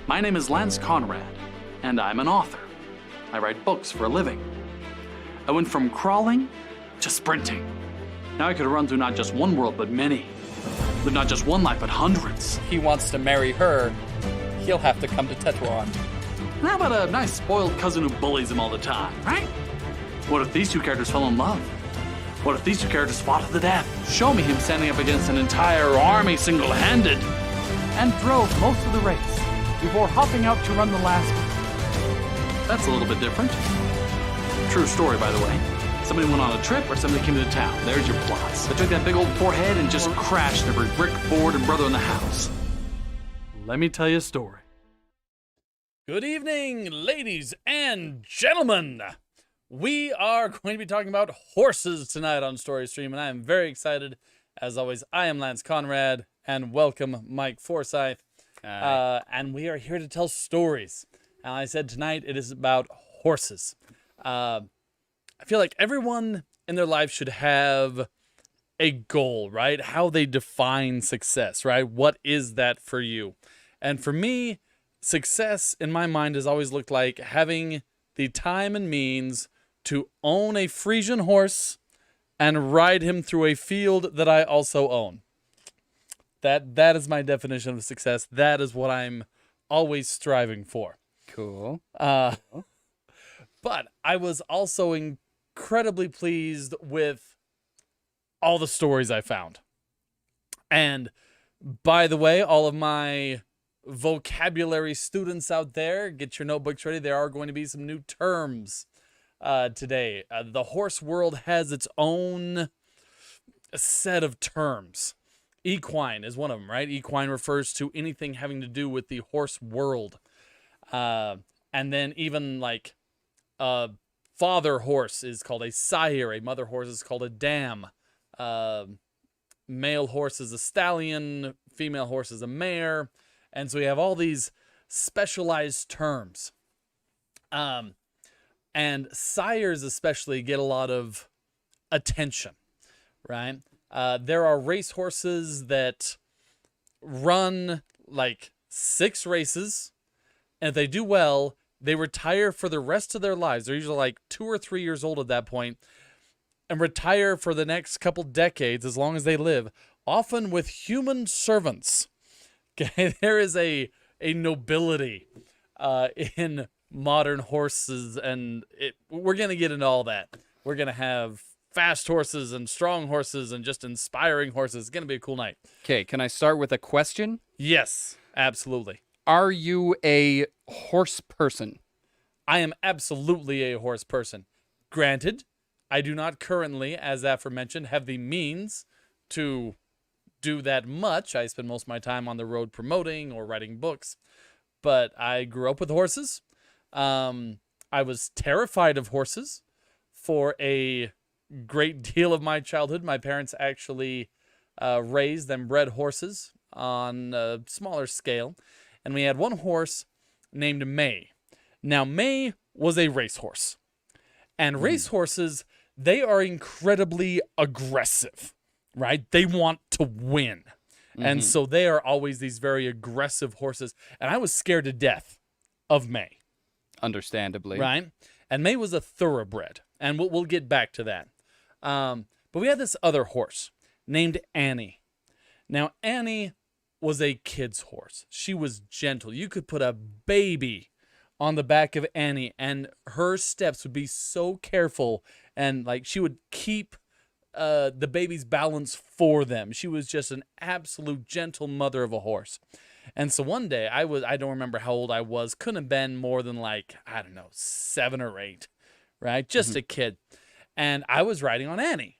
My name is Lance Conrad, and I'm an author. I write books for a living. I went from crawling to sprinting. Now I could run through not just one world, but many. Live not just one life, but hundreds. He wants to marry her. He'll have to come to Tetron. And how about a nice spoiled cousin who bullies him all the time, right? What if these two characters fell in love? What if these two characters fought to the death? Show me him standing up against an entire army single-handed and drove most of the race before hopping out to run the last one. That's a little bit different. True story, by the way. Somebody went on a trip or somebody came into town. There's your plots. They took that big old forehead and just crashed every brick, board, and brother in the house. Let me tell you a story. Good evening, ladies and gentlemen. We are going to be talking about horses tonight on Story Stream, and I am very excited. As always, I am Lance Conrad, and welcome Mike Forsyth. And we are here to tell stories. And I said tonight it is about horses. I feel like everyone in their life should have a goal, right? How they define success, right? What is that for you? And for me, success in my mind has always looked like having the time and means to own a Frisian horse and ride him through a field that I also own. That is my definition of success. That is what I'm always striving for. Cool. But I was also incredibly pleased with all the stories I found. And by the way, all of my vocabulary students out there, get your notebooks ready. There are going to be some new terms today. The horse world has its own set of terms. Equine is one of them, right? Equine refers to anything having to do with the horse world. And then even like a father horse is called a sire. A mother horse is called a dam. Male horse is a stallion. Female horse is a mare. And so we have all these specialized terms. And sires especially get a lot of attention, right? There are race horses that run like 6 races, and if they do well, they retire for the rest of their lives. They're usually like 2 or 3 years old at that point, and retire for the next couple decades as long as they live, often with human servants. Okay, there is a nobility in modern horses, and we're going to get into all that. We're going to have fast horses and strong horses and just inspiring horses. It's going to be a cool night. Okay, can I start with a question? Yes, absolutely. Are you a horse person? I am absolutely a horse person. Granted, I do not currently, as aforementioned, have the means to do that much. I spend most of my time on the road promoting or writing books, but I grew up with horses. I was terrified of horses for a great deal of my childhood. My parents actually raised and bred horses on a smaller scale, and we had one horse named May. Now, May was a racehorse, and racehorses, they are incredibly aggressive, right? They want to win. And so they are always these very aggressive horses. And I was scared to death of May. Understandably. Right? And May was a thoroughbred. And we'll get back to that. But we had this other horse named Annie. Now, Annie was a kid's horse. She was gentle. You could put a baby on the back of Annie, and her steps would be so careful. And like she would keep the baby's balance for them. She was just an absolute gentle mother of a horse. And so one day I don't remember how old I was, couldn't have been more than like, I don't know, 7 or 8, right? Just a kid. And I was riding on Annie,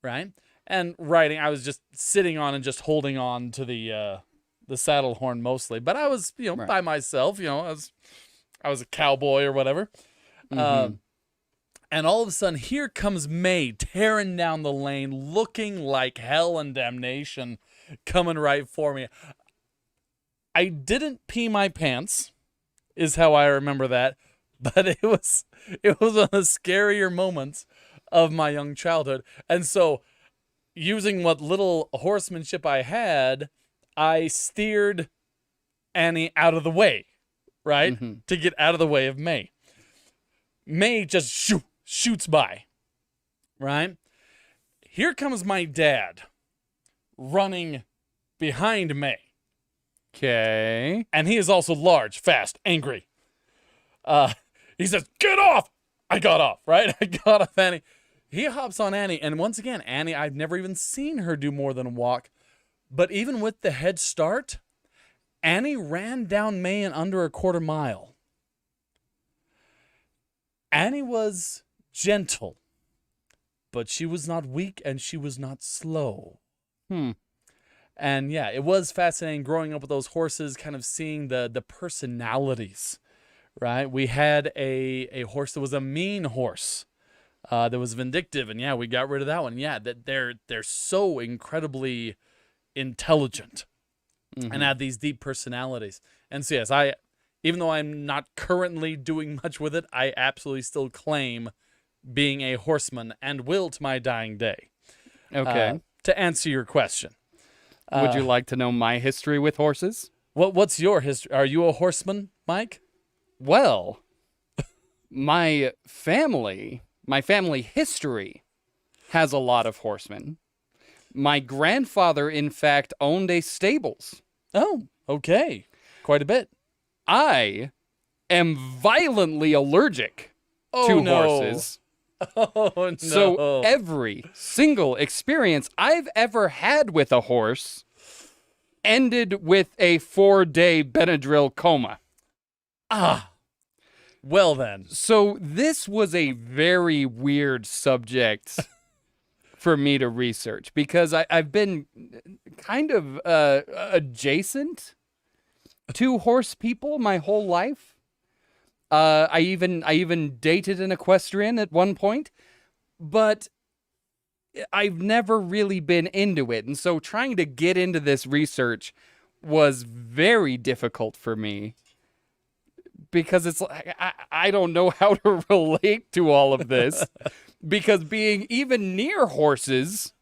right? And I was just sitting on and just holding on to the saddle horn mostly. But I was, by myself, I was a cowboy or whatever. And all of a sudden, here comes May tearing down the lane, looking like hell and damnation, coming right for me. I didn't pee my pants, is how I remember that, but it was one of the scarier moments of my young childhood. And so, using what little horsemanship I had, I steered Annie out of the way, right? To get out of the way of May. May just shoots by, right? Here comes my dad running behind May. Okay. And he is also large, fast, angry. He says, "Get off!" I got off, right? I got off Annie. He hops on Annie. And once again, Annie, I've never even seen her do more than walk. But even with the head start, Annie ran down May in under a quarter mile. Annie was gentle, but she was not weak and she was not slow. And yeah, it was fascinating growing up with those horses, kind of seeing the personalities, right? We had a horse that was a mean horse, that was vindictive, and yeah, we got rid of that one. Yeah, that they're so incredibly intelligent and have these deep personalities. And so yes, even though I'm not currently doing much with it, I absolutely still claim being a horseman and will to my dying day. Okay. To answer your question. Would you like to know my history with horses? What's your history? Are you a horseman, Mike? Well, my family history has a lot of horsemen. My grandfather, in fact, owned a stables. Oh, okay. Quite a bit. I am violently allergic to horses. Oh, no. So every single experience I've ever had with a horse ended with a 4-day Benadryl coma. Well then. So this was a very weird subject for me to research because I've been kind of adjacent to horse people my whole life. I even dated an equestrian at one point, but I've never really been into it. And so trying to get into this research was very difficult for me because it's like, I don't know how to relate to all of this because being even near horses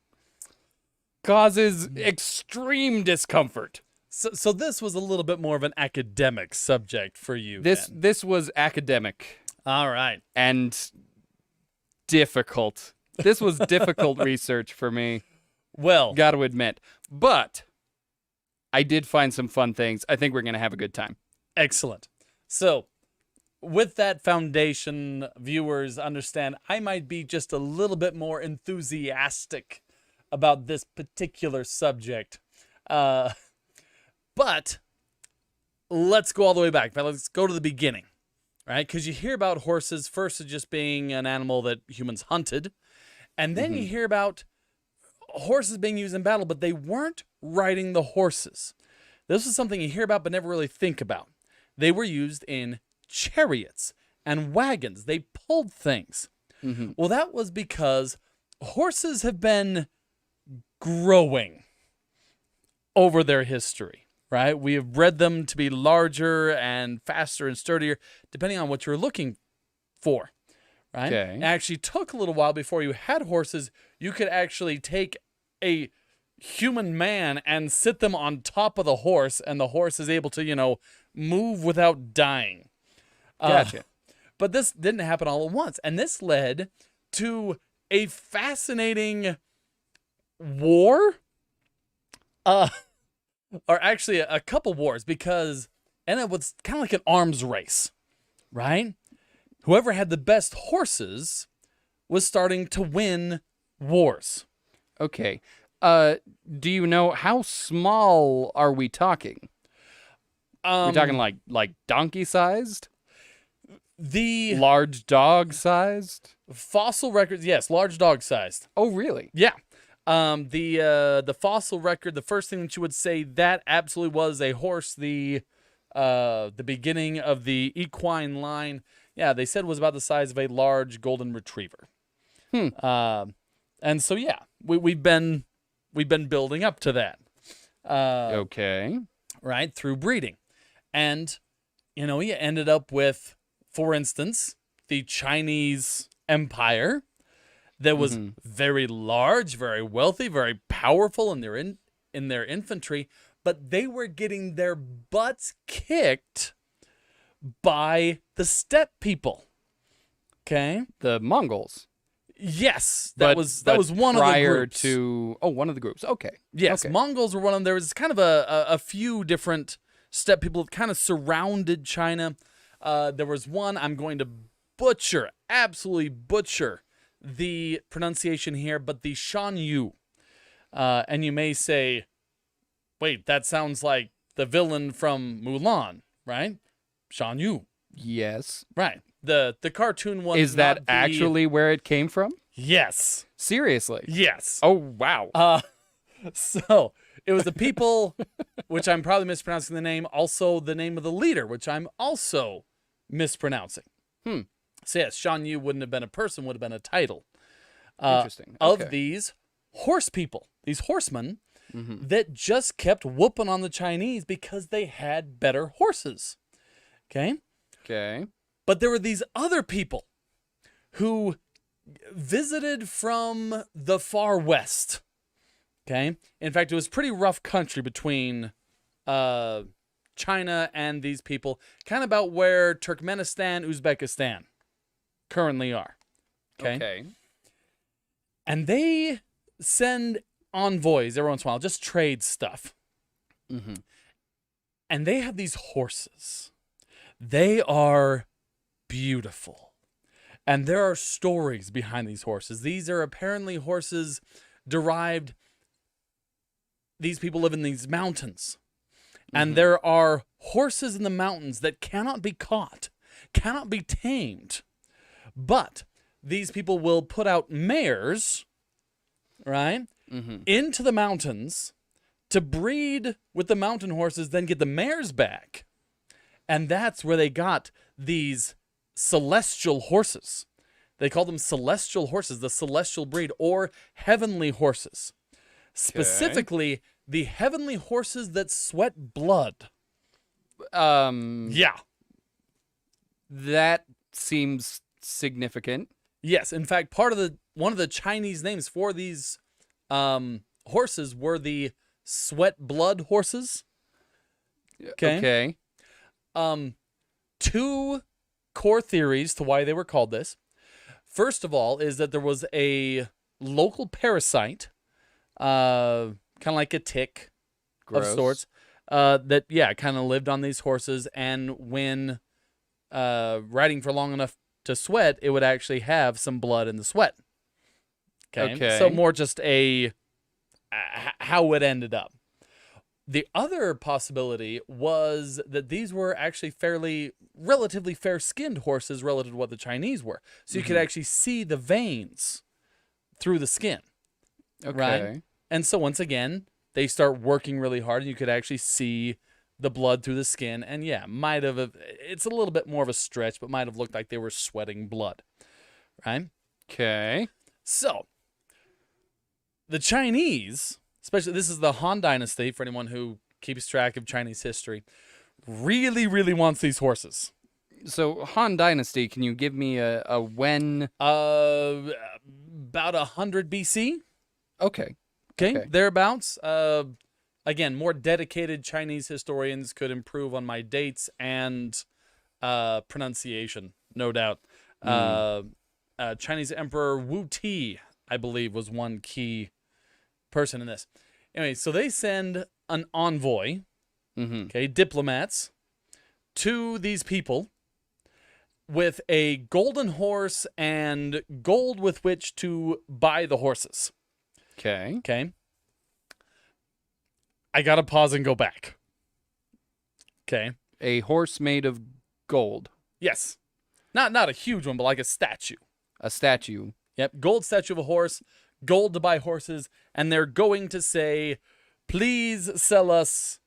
causes extreme discomfort. So this was a little bit more of an academic subject for you. This was academic. All right. And difficult. This was difficult research for me. Well, got to admit. But I did find some fun things. I think we're going to have a good time. Excellent. So with that foundation, viewers understand I might be just a little bit more enthusiastic about this particular subject. But let's go all the way back. Let's go to the beginning, right? Because you hear about horses first as just being an animal that humans hunted. And then you hear about horses being used in battle, but they weren't riding the horses. This is something you hear about but never really think about. They were used in chariots and wagons. They pulled things. Well, that was because horses have been growing over their history. Right? We have bred them to be larger and faster and sturdier, depending on what you're looking for. Right? Okay. It actually took a little while before you had horses. You could actually take a human man and sit them on top of the horse, and the horse is able to, move without dying. Gotcha. But this didn't happen all at once. And this led to a fascinating war. Or actually a couple wars, because and it was kind of like an arms race, right? Whoever had the best horses was starting to win wars. Okay. Do you know how small are we talking? We're talking like donkey sized? The Large dog sized? fossil records, yes, large dog sized. Oh, really? Yeah. The fossil record, the first thing that you would say that absolutely was a horse, the beginning of the equine line. Yeah, they said was about the size of a large golden retriever. And so yeah, we've been building up to that. Okay. Right, through breeding. And you ended up with, for instance, the Chinese Empire that was very large, very wealthy, very powerful in their infantry, but they were getting their butts kicked by the steppe people. Okay. The Mongols. Yes, But that was one of the prior groups. to one of the groups. Okay. Yes, Okay. Mongols were one of them. There was kind of a few different steppe people that kind of surrounded China. There was one, I'm going to absolutely butcher the pronunciation here, but the Shan Yu. And you may say, wait, that sounds like the villain from Mulan, right? Shan Yu. Yes. Right. The cartoon one. Is that actually where it came from? Yes. Seriously? Yes. Oh, wow. So it was the people, which I'm probably mispronouncing the name, also the name of the leader, which I'm also mispronouncing. So yes, Shan Yu wouldn't have been a person, would have been a title. Interesting. Of Okay. these horse people, these horsemen that just kept whooping on the Chinese because they had better horses. Okay? Okay. But there were these other people who visited from the far west. Okay? In fact, it was pretty rough country between China and these people, kind of about where Turkmenistan, Uzbekistan currently are. Okay? And they send envoys every once in a while, just trade stuff. And they have these horses. They are beautiful. And there are stories behind these horses. These are apparently horses derived. These people live in these mountains. And there are horses in the mountains that cannot be caught, cannot be tamed. But these people will put out mares, right, into the mountains to breed with the mountain horses, then get the mares back. And that's where they got these celestial horses. They call them celestial horses, the celestial breed, or heavenly horses. Specifically, the heavenly horses that sweat blood. Yeah. That seems significant. Yes. In fact, one of the Chinese names for these horses were the sweat blood horses. Okay. Two core theories to why they were called this. First of all, is that there was a local parasite, kind of like a tick of sorts, that kind of lived on these horses, and when riding for long enough to sweat, it would actually have some blood in the sweat. Okay. So more just how it ended up. The other possibility was that these were actually relatively fair-skinned horses relative to what the Chinese were. So you could actually see the veins through the skin. Right? And so once again, they start working really hard, and you could actually see the blood through the skin. And yeah, it's a little bit more of a stretch, but might have looked like they were sweating blood. Right? Okay. So the Chinese, especially, this is the Han Dynasty, for anyone who keeps track of Chinese history, really, really wants these horses. So Han Dynasty, can you give me a when? About 100 BC. Okay. Thereabouts. Again, more dedicated Chinese historians could improve on my dates and pronunciation, no doubt. Chinese Emperor Wu Ti, I believe, was one key person in this. Anyway, so they send an envoy, diplomats, to these people with a golden horse and gold with which to buy the horses. Okay. I gotta pause and go back. Okay. A horse made of gold. Yes. Not a huge one, but like a statue. A statue. Yep. Gold statue of a horse, gold to buy horses, and they're going to say, please sell us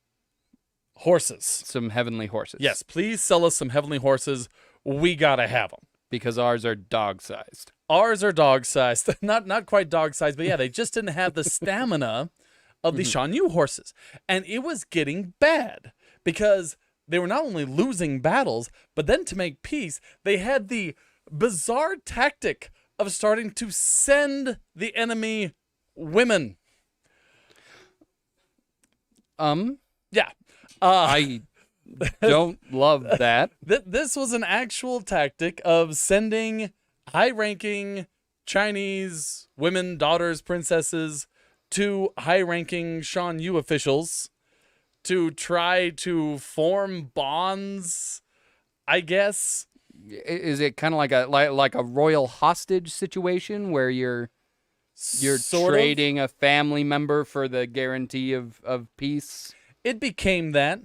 horses. Some heavenly horses. Yes, please sell us some heavenly horses. We gotta have them. Because ours are dog-sized. Ours are dog-sized. Not quite dog-sized, but yeah, they just didn't have the stamina of the Shan Yu horses. And it was getting bad because they were not only losing battles, but then to make peace, they had the bizarre tactic of starting to send the enemy women. Yeah. Yeah. Don't love that. This was an actual tactic of sending high-ranking Chinese women, daughters, princesses to high-ranking Shan Yu officials to try to form bonds, I guess. Is it kind of like a royal hostage situation where you're Sort of. trading a family member for the guarantee of peace? It became that.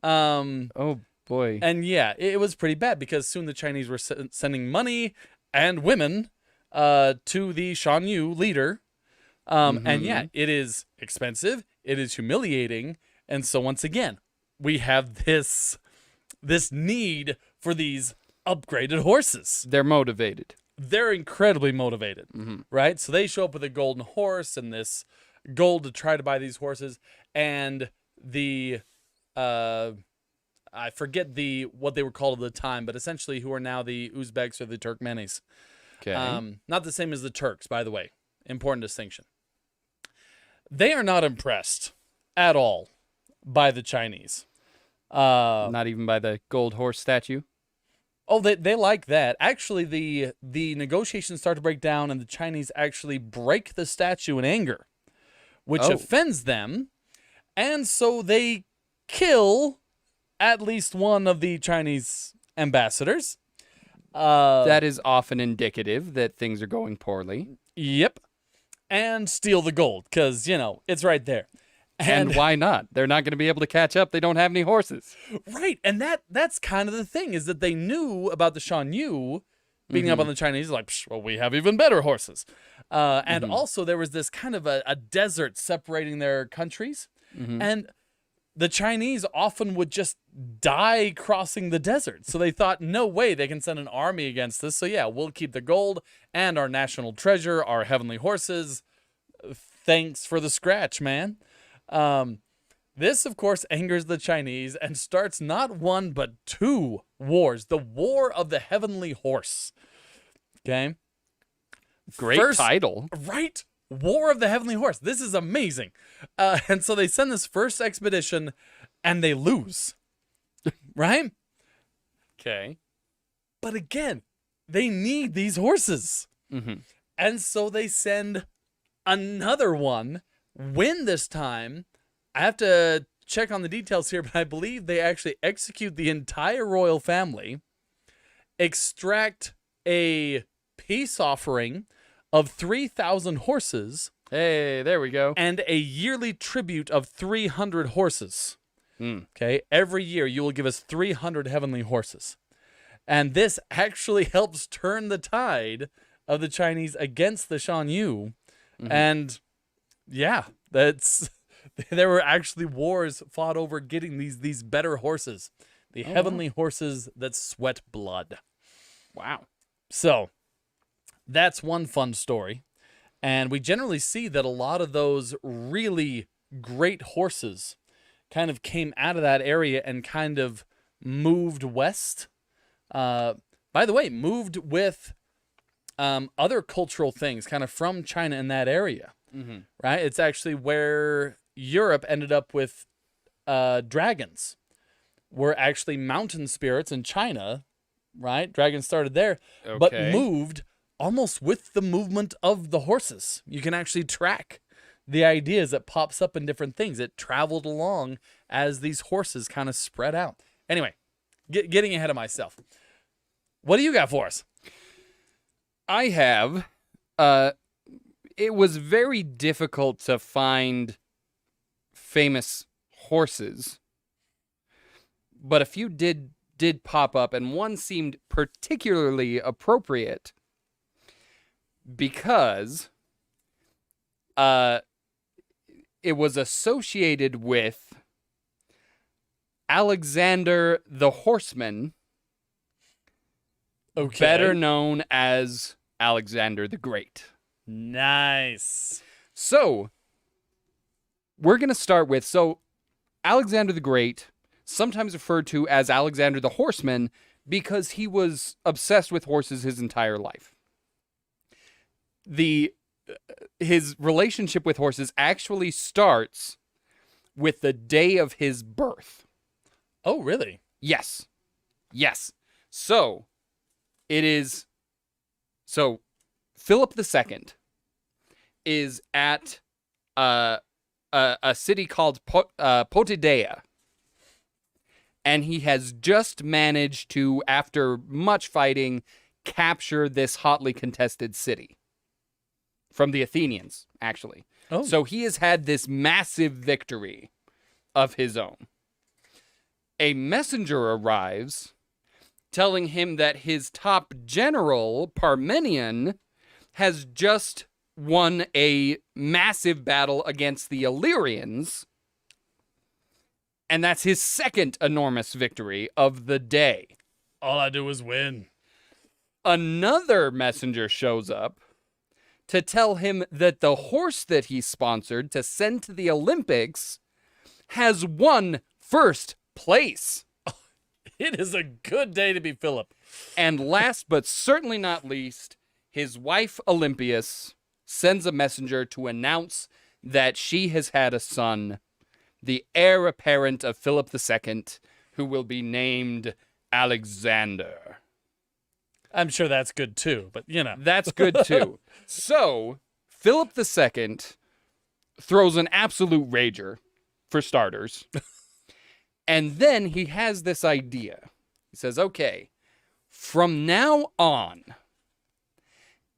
Oh boy. And yeah, it was pretty bad because soon the Chinese were sending money and women to the Shan Yu leader. And yeah, it is expensive. It is humiliating. And so once again, we have this need for these upgraded horses. They're motivated. They're incredibly motivated, right? So they show up with a golden horse and this gold to try to buy these horses. And the I forget what they were called at the time, but essentially who are now the Uzbeks or the Turkmenis. Okay. Not the same as the Turks, by the way. Important distinction. They are not impressed at all by the Chinese. Not even by the gold horse statue. Oh, they like that. Actually, the negotiations start to break down, and the Chinese actually break the statue in anger, which offends them, and so they kill at least one of the Chinese ambassadors. That is often indicative that things are going poorly. Yep. And steal the gold, because, it's right there. And why not? They're not going to be able to catch up. They don't have any horses. Right. And that's kind of the thing, is that they knew about the Shan Yu beating up on the Chinese, like, well, we have even better horses. And also there was this kind of a desert separating their countries. And the Chinese often would just die crossing the desert. So they thought, no way they can send an army against this. So yeah, we'll keep the gold and our national treasure, our heavenly horses. Thanks for the scratch, man. This, of course, angers the Chinese and starts not one, but two wars. The War of the Heavenly Horse. Okay? Great title. Right? War of the Heavenly Horse. This is amazing. And so they send this first expedition and they lose. Right? Okay. But again, they need these horses. And so they send another one, win this time. I have to check on the details here, but I believe they actually execute the entire royal family, extract a peace offering of 3,000 horses. Hey, there we go. And a yearly tribute of 300 horses. Okay, every year you will give us 300 heavenly horses. And this actually helps turn the tide of the Chinese against the Shan Yu. And yeah, there were actually wars fought over getting these better horses, the heavenly horses that sweat blood. Wow. So that's one fun story. And we generally see that a lot of those really great horses kind of came out of that area and kind of moved west. By the way, moved with other cultural things kind of from China in that area. Right? It's actually where Europe ended up with dragons. Were actually mountain spirits in China, right? Dragons started there, but moved almost with the movement of the horses. You can actually track the ideas that pops up in different things. It traveled along as these horses kind of spread out. Anyway, getting ahead of myself. What do you got for us? I have. It was very difficult to find famous horses, but a few did pop up, and one seemed particularly appropriate because it was associated with Alexander the Horseman, better known as Alexander the Great. Nice. So, we're going to start with, Alexander the Great, sometimes referred to as Alexander the Horseman, because he was obsessed with horses his entire life. His relationship with horses actually starts with the day of his birth. Oh, really? Yes. Yes. So it is. So Philip II is at a city called Potidea. And he has just managed to, after much fighting, capture this hotly contested city from the Athenians, actually. Oh. So he has had this massive victory of his own. A messenger arrives telling him that his top general, Parmenion, has just won a massive battle against the Illyrians, and that's his second enormous victory of the day. All I do is win. Another messenger shows up to tell him that the horse that he sponsored to send to the Olympics has won first place. It is a good day to be Philip. And last but certainly not least, his wife Olympias sends a messenger to announce that she has had a son, the heir apparent of Philip II, who will be named Alexander. I'm sure that's good too, but you know. That's good too. So, Philip II throws an absolute rager, for starters. And then he has this idea. He says, okay, from now on,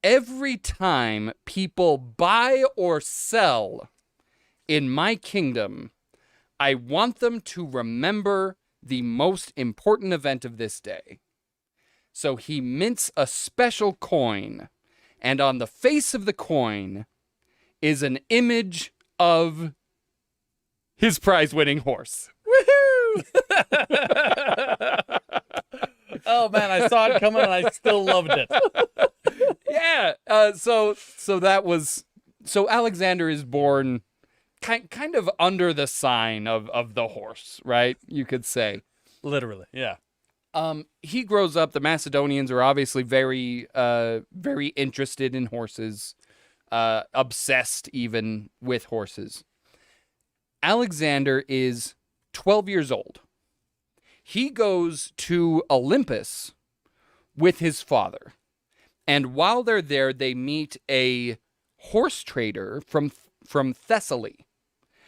every time people buy or sell in my kingdom, I want them to remember the most important event of this day. So he mints a special coin, and on the face of the coin is an image of his prize-winning horse. Woohoo! Oh man, I saw it coming and I still loved it. Yeah. So Alexander is born kind of under the sign of the horse, right? You could say. Literally, yeah. He grows up. The Macedonians are obviously very interested in horses, obsessed even with horses. Alexander is 12 years old. He goes to Olympus with his father. And while they're there, they meet a horse trader from Thessaly,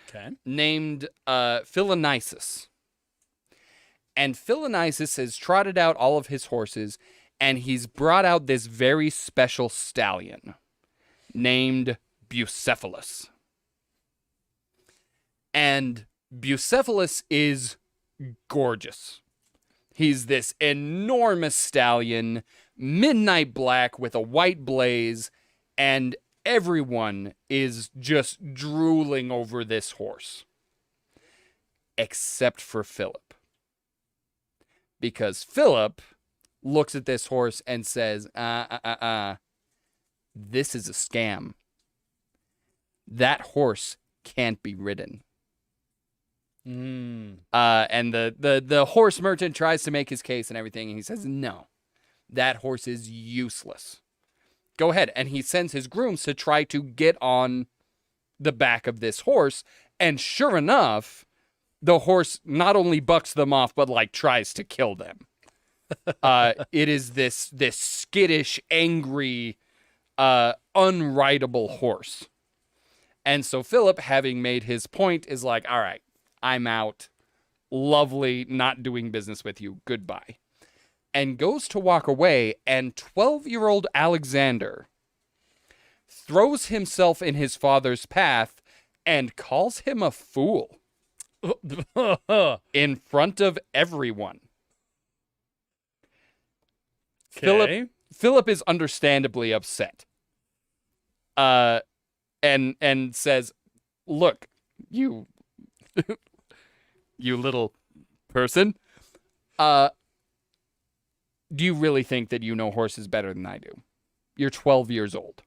Okay. named Philonices. And Philonices has trotted out all of his horses, and he's brought out this very special stallion named Bucephalus. And Bucephalus is gorgeous. He's this enormous stallion, midnight black with a white blaze, and everyone is just drooling over this horse. Except for Philip. Because Philip looks at this horse and says, this is a scam. That horse can't be ridden. And the horse merchant tries to make his case and everything, and he says, no, that horse is useless. Go ahead. And he sends his grooms to try to get on the back of this horse, and sure enough, the horse not only bucks them off, but like tries to kill them. It is this skittish, angry, unrideable horse. And so Philip, having made his point, is like, all right, I'm out. Lovely, not doing business with you. Goodbye. And goes to walk away, and 12-year-old Alexander throws himself in his father's path and calls him a fool in front of everyone. Okay. Philip is understandably upset. And says, look, you you little person, do you really think that you know horses better than I do? You're 12 years old.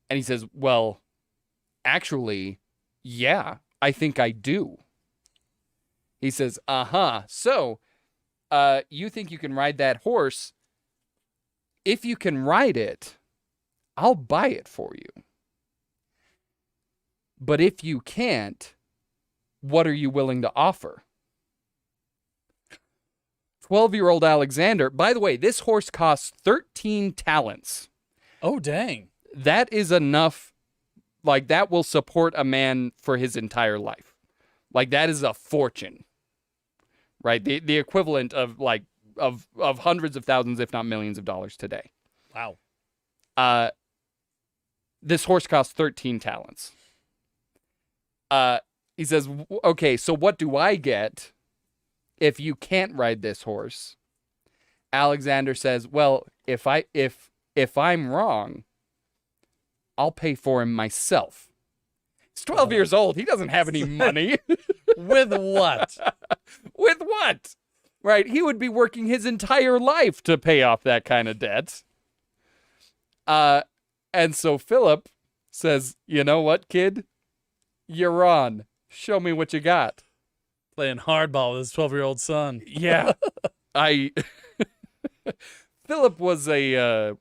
And he says, well, actually, yeah, I think I do. He says, so, you think you can ride that horse? If you can ride it, I'll buy it for you. But if you can't, what are you willing to offer? 12-year-old Alexander, by the way, this horse costs 13 talents. Oh, dang. That is enough. Like, that will support a man for his entire life. Like, that is a fortune. Right? The equivalent of, like, of hundreds of thousands, if not millions of dollars today. Wow. This horse costs 13 talents. He says, okay, so what do I get if you can't ride this horse? Alexander says, well, if I'm wrong, I'll pay for him myself. He's 12 years old. He doesn't have any money. With what? With what? Right? He would be working his entire life to pay off that kind of debt. And so Philip says, you know what, kid? You're on. Show me what you got. Playing hardball with his 12-year-old son. Yeah. Philip was a...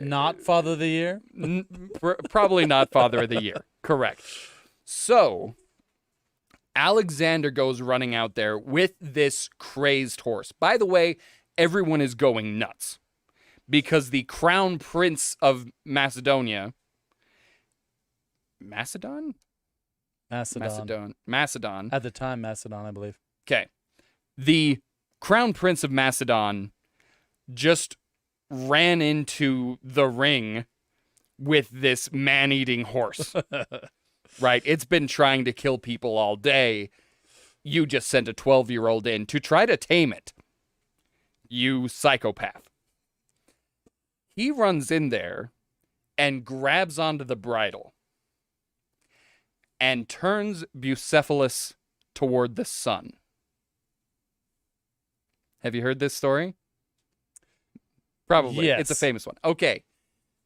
Not Father of the Year? Probably not Father of the Year. Correct. So, Alexander goes running out there with this crazed horse. By the way, everyone is going nuts because the crown prince of Macedonia... Macedon? Macedon. At the time, Macedon, I believe. Okay. The crown prince of Macedon just ran into the ring with this man-eating horse. Right? It's been trying to kill people all day. You just sent a 12-year-old in to try to tame it. You psychopath. He runs in there and grabs onto the bridle and turns Bucephalus toward the sun. Have you heard this story? Probably. Yes. It's a famous one. Okay.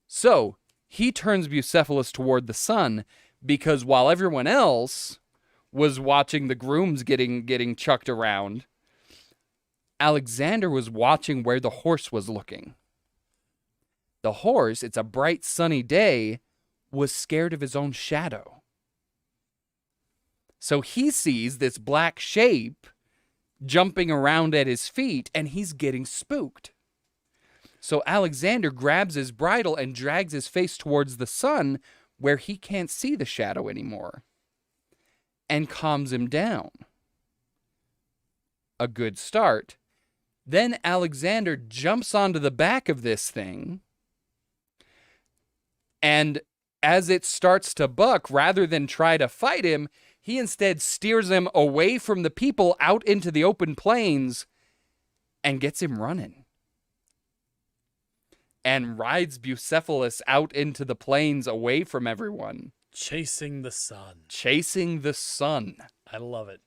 So, he turns Bucephalus toward the sun because while everyone else was watching the grooms getting chucked around, Alexander was watching where the horse was looking. The horse, it's a bright sunny day, was scared of his own shadow. So he sees this black shape jumping around at his feet, and he's getting spooked. So Alexander grabs his bridle and drags his face towards the sun where he can't see the shadow anymore and calms him down. A good start. Then Alexander jumps onto the back of this thing, and as it starts to buck, rather than try to fight him, he instead steers him away from the people out into the open plains and gets him running. And rides Bucephalus out into the plains away from everyone. Chasing the sun. Chasing the sun. I love it.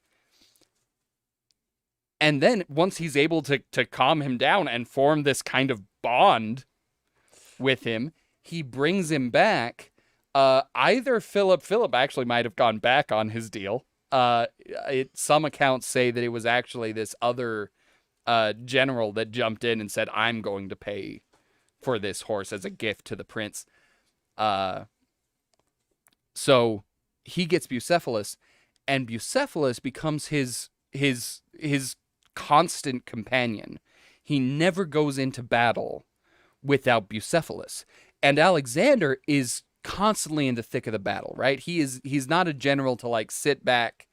And then once he's able to calm him down and form this kind of bond with him, he brings him back. Either Philip actually might have gone back on his deal. Some accounts say that it was actually this other general that jumped in and said, I'm going to pay for this horse as a gift to the prince. So he gets Bucephalus, and Bucephalus becomes his constant companion. He never goes into battle without Bucephalus. And Alexander is constantly in the thick of the battle, right? He's not a general to like sit back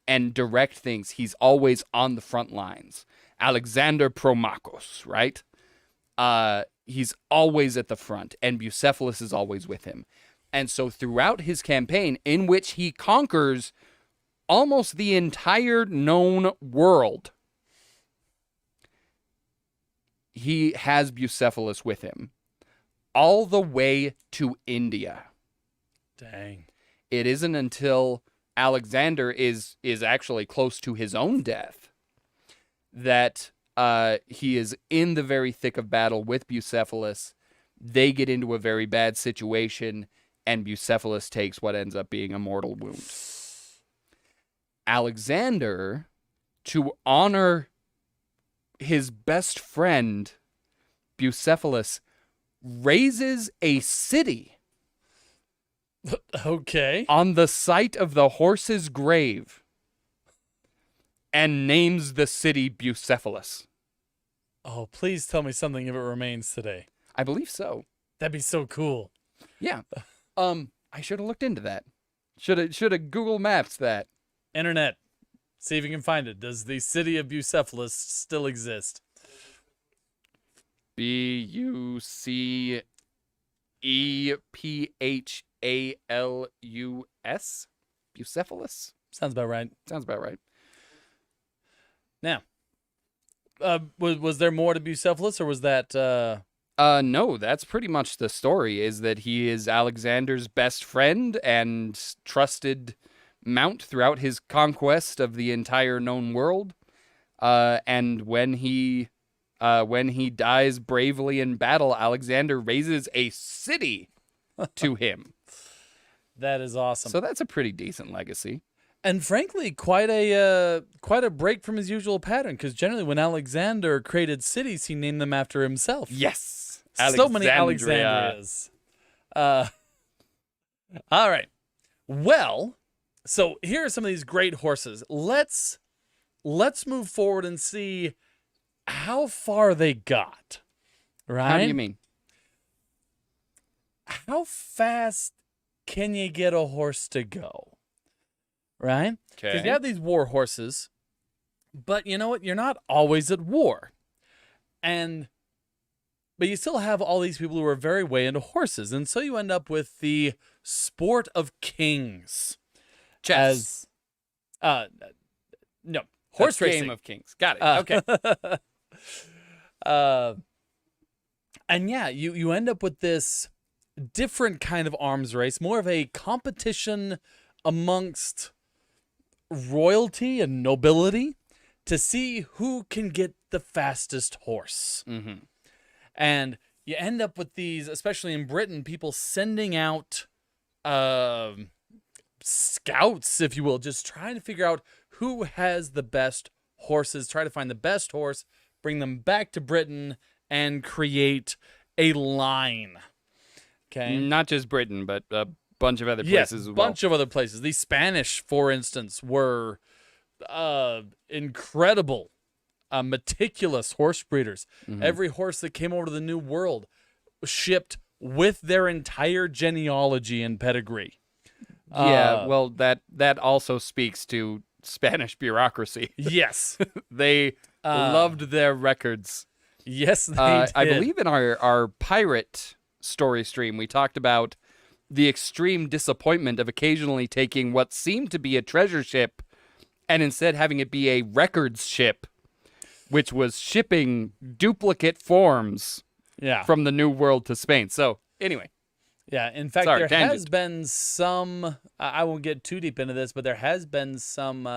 and direct things. He's always on the front lines. Alexander Promachos, right? He's always at the front, and Bucephalus is always with him. And so throughout his campaign, in which he conquers almost the entire known world, he has Bucephalus with him all the way to India. Dang. It isn't until Alexander is actually close to his own death that he is in the very thick of battle with Bucephalus. They get into a very bad situation, and Bucephalus takes what ends up being a mortal wound. Alexander, to honor his best friend, Bucephalus, raises a city Okay. on the site of the horse's grave. and names the city Bucephalus. Oh, please tell me something if it remains today. I believe so. That'd be so cool. Yeah. I should have looked into that. Should have Google Maps that. Internet, see if you can find it. Does the city of Bucephalus still exist? Bucephalus? Bucephalus? Sounds about right. Sounds about right. Now, was there more to Bucephalus, or was that? No, that's pretty much the story, is that he is Alexander's best friend and trusted mount throughout his conquest of the entire known world. And when he dies bravely in battle, Alexander raises a city to him. That is awesome. So that's a pretty decent legacy. And frankly, quite a break from his usual pattern, because generally when Alexander created cities, he named them after himself. Yes. So many Alexandrias. All right. Well, so here are some of these great horses. Let's move forward and see how far they got. Right? How do you mean? How fast can you get a horse to go? Right? Because Okay. you have these war horses, but you know what? You're not always at war. But you still have all these people who are very way into horses. And so you end up with the sport of kings. Chess. No, horse That's racing. Game of Kings. Got it. Okay. And yeah, you end up with this different kind of arms race, more of a competition amongst royalty and nobility to see who can get the fastest horse. Mm-hmm. And you end up with these, especially in Britain, people sending out scouts, if you will, just trying to figure out who has the best horses, try to find the best horse, bring them back to Britain, and create a line. Okay. Not just Britain, but a bunch of other Yes, places as a well. bunch of other places. The Spanish, for instance, were incredible, meticulous horse breeders. Mhm. Every horse that came over to the New World shipped with their entire genealogy and pedigree. Yeah, well, that also speaks to Spanish bureaucracy. Yes. They loved their records. Yes, they did. I believe in our pirate story stream, we talked about the extreme disappointment of occasionally taking what seemed to be a treasure ship and instead having it be a records ship, which was shipping duplicate forms Yeah. from the New World to Spain. So, anyway. Yeah, in fact, Sorry, there tangent. has been some, I won't get too deep into this, but there has been some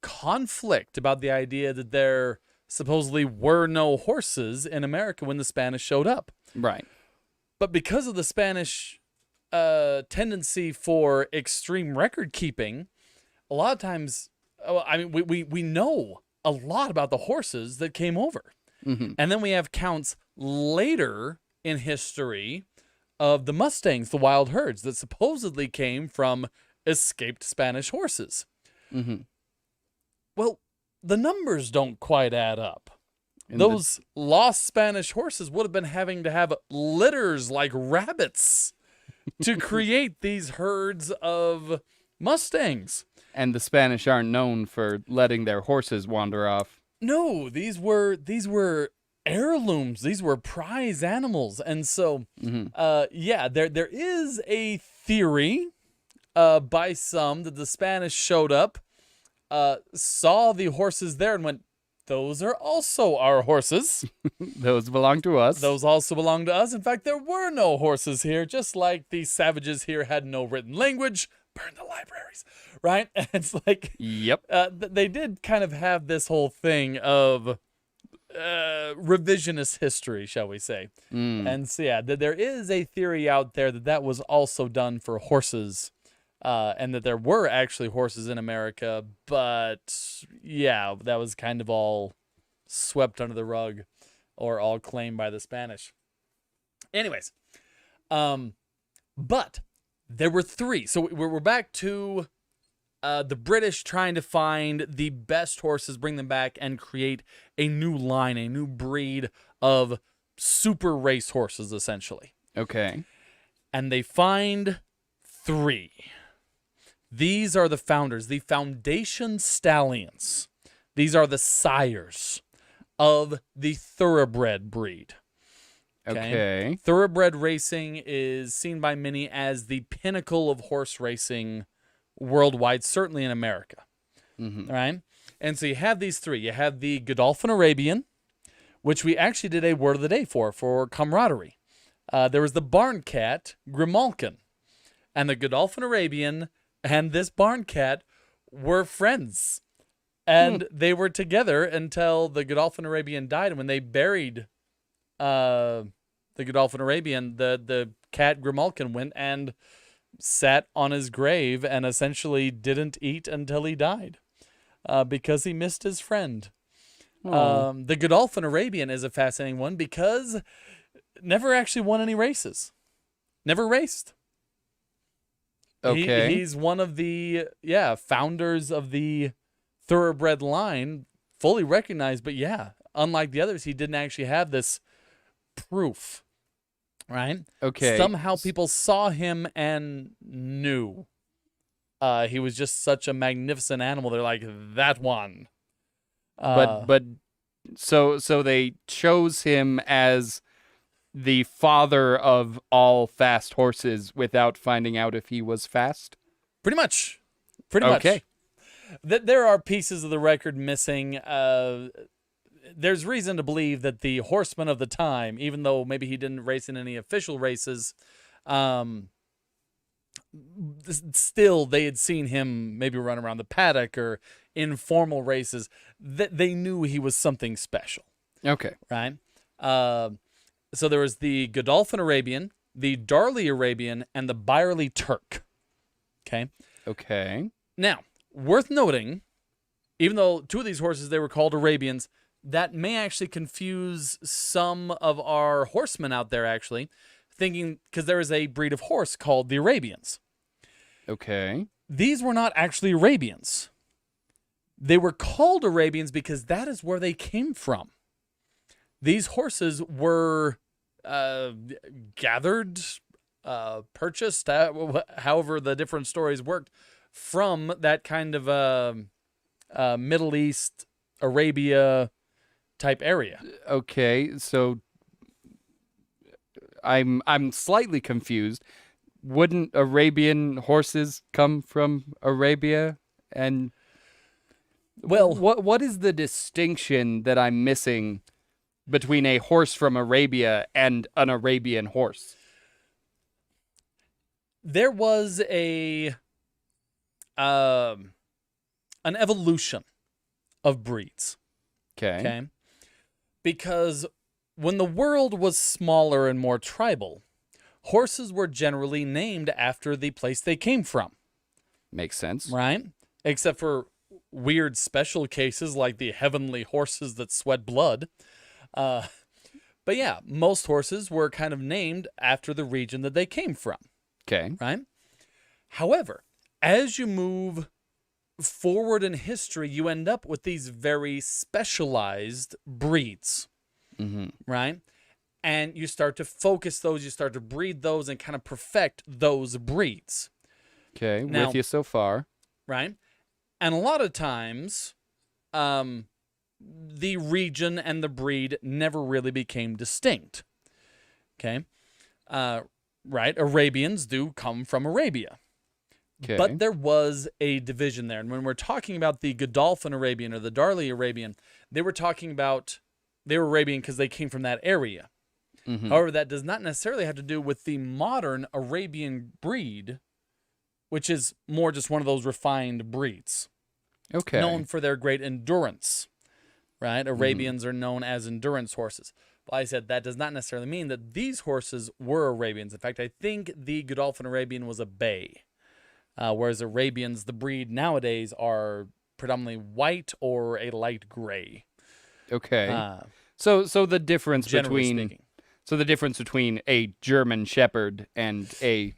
conflict about the idea that there supposedly were no horses in America when the Spanish showed up. Right. But because of the Spanish tendency for extreme record keeping, a lot of times, I mean, we know a lot about the horses that came over. Mm-hmm. And then we have counts later in history of the Mustangs, the wild herds that supposedly came from escaped Spanish horses. Mm-hmm. Well, the numbers don't quite add up. And Those lost Spanish horses would have been having to have litters like rabbits to create these herds of Mustangs. And the Spanish aren't known for letting their horses wander off. No, these were heirlooms. These were prize animals. And so, yeah, there is a theory by some that the Spanish showed up, saw the horses there and went, those are also our horses. Those belong to us. Those also belong to us. In fact, there were no horses here, just like the savages here had no written language. Burn the libraries, right? And it's like, Yep. they did kind of have this whole thing of revisionist history, shall we say. And so, yeah, there is a theory out there that was also done for horses, and that there were actually horses in America, but yeah, that was kind of all swept under the rug or all claimed by the Spanish. Anyways, but there were three. So we're back to the British trying to find the best horses, bring them back, and create a new line, a new breed of super race horses, essentially. Okay. And they find 3. These are the founders, the foundation stallions. These are the sires of the thoroughbred breed. Okay. Thoroughbred racing is seen by many as the pinnacle of horse racing worldwide, certainly in America. Right? And so you have these 3. You have the Godolphin Arabian, which we actually did a word of the day for camaraderie. There was the barn cat, Grimalkin. And the Godolphin Arabian and this barn cat were friends. And they were together until the Godolphin Arabian died. And when they buried the Godolphin Arabian, the cat Grimalkin went and sat on his grave and essentially didn't eat until he died because he missed his friend. The Godolphin Arabian is a fascinating one because never actually won any races. Never raced. Okay. He's one of the founders of the thoroughbred line, fully recognized, but unlike the others, he didn't actually have this proof, right? Okay. Somehow people saw him and knew he was just such a magnificent animal. They're like, that one. But so they chose him as the father of all fast horses without finding out if he was fast? Pretty much. Okay. There are pieces of the record missing. There's reason to believe that the horseman of the time, even though maybe he didn't race in any official races, still they had seen him maybe run around the paddock or in formal races. They knew he was something special. Okay. Right? So there was the Godolphin Arabian, the Darley Arabian, and the Byerly Turk. Okay? Okay. Now, worth noting, even though 2 of these horses, they were called Arabians, that may actually confuse some of our horsemen out there, actually, thinking, because there is a breed of horse called the Arabians. Okay. These were not actually Arabians. They were called Arabians because that is where they came from. These horses were gathered, purchased, however the different stories worked, from that kind of Middle East, Arabia type area. Okay, so I'm slightly confused. Wouldn't Arabian horses come from Arabia? And Well, what is the distinction that I'm missing between a horse from Arabia and an Arabian horse? there was an evolution of breeds. Okay. Because when the world was smaller and more tribal, horses were generally named after the place they came from. Makes sense. Right? Except for weird special cases like the heavenly horses that sweat blood. But yeah, most horses were kind of named after the region that they came from. Okay. Right? However, as you move forward in history, you end up with these very specialized breeds. Mm-hmm. Right? And you start to focus those, you start to breed those and kind of perfect those breeds. Okay, Now, with you so far. Right? And a lot of times, the region and the breed never really became distinct. Okay? Right? Arabians do come from Arabia. Okay. But there was a division there. And when we're talking about the Godolphin Arabian or the Darley Arabian, they were Arabian because they came from that area. Mm-hmm. However, that does not necessarily have to do with the modern Arabian breed, which is more just one of those refined breeds. Okay. Known for their great endurance, right? Arabians are known as endurance horses. Well, I said that does not necessarily mean that these horses were Arabians. In fact, I think the Godolphin Arabian was a bay, whereas Arabians, the breed nowadays, are predominantly white or a light gray. Okay. So the difference Generally between speaking. So the difference between a German Shepherd and a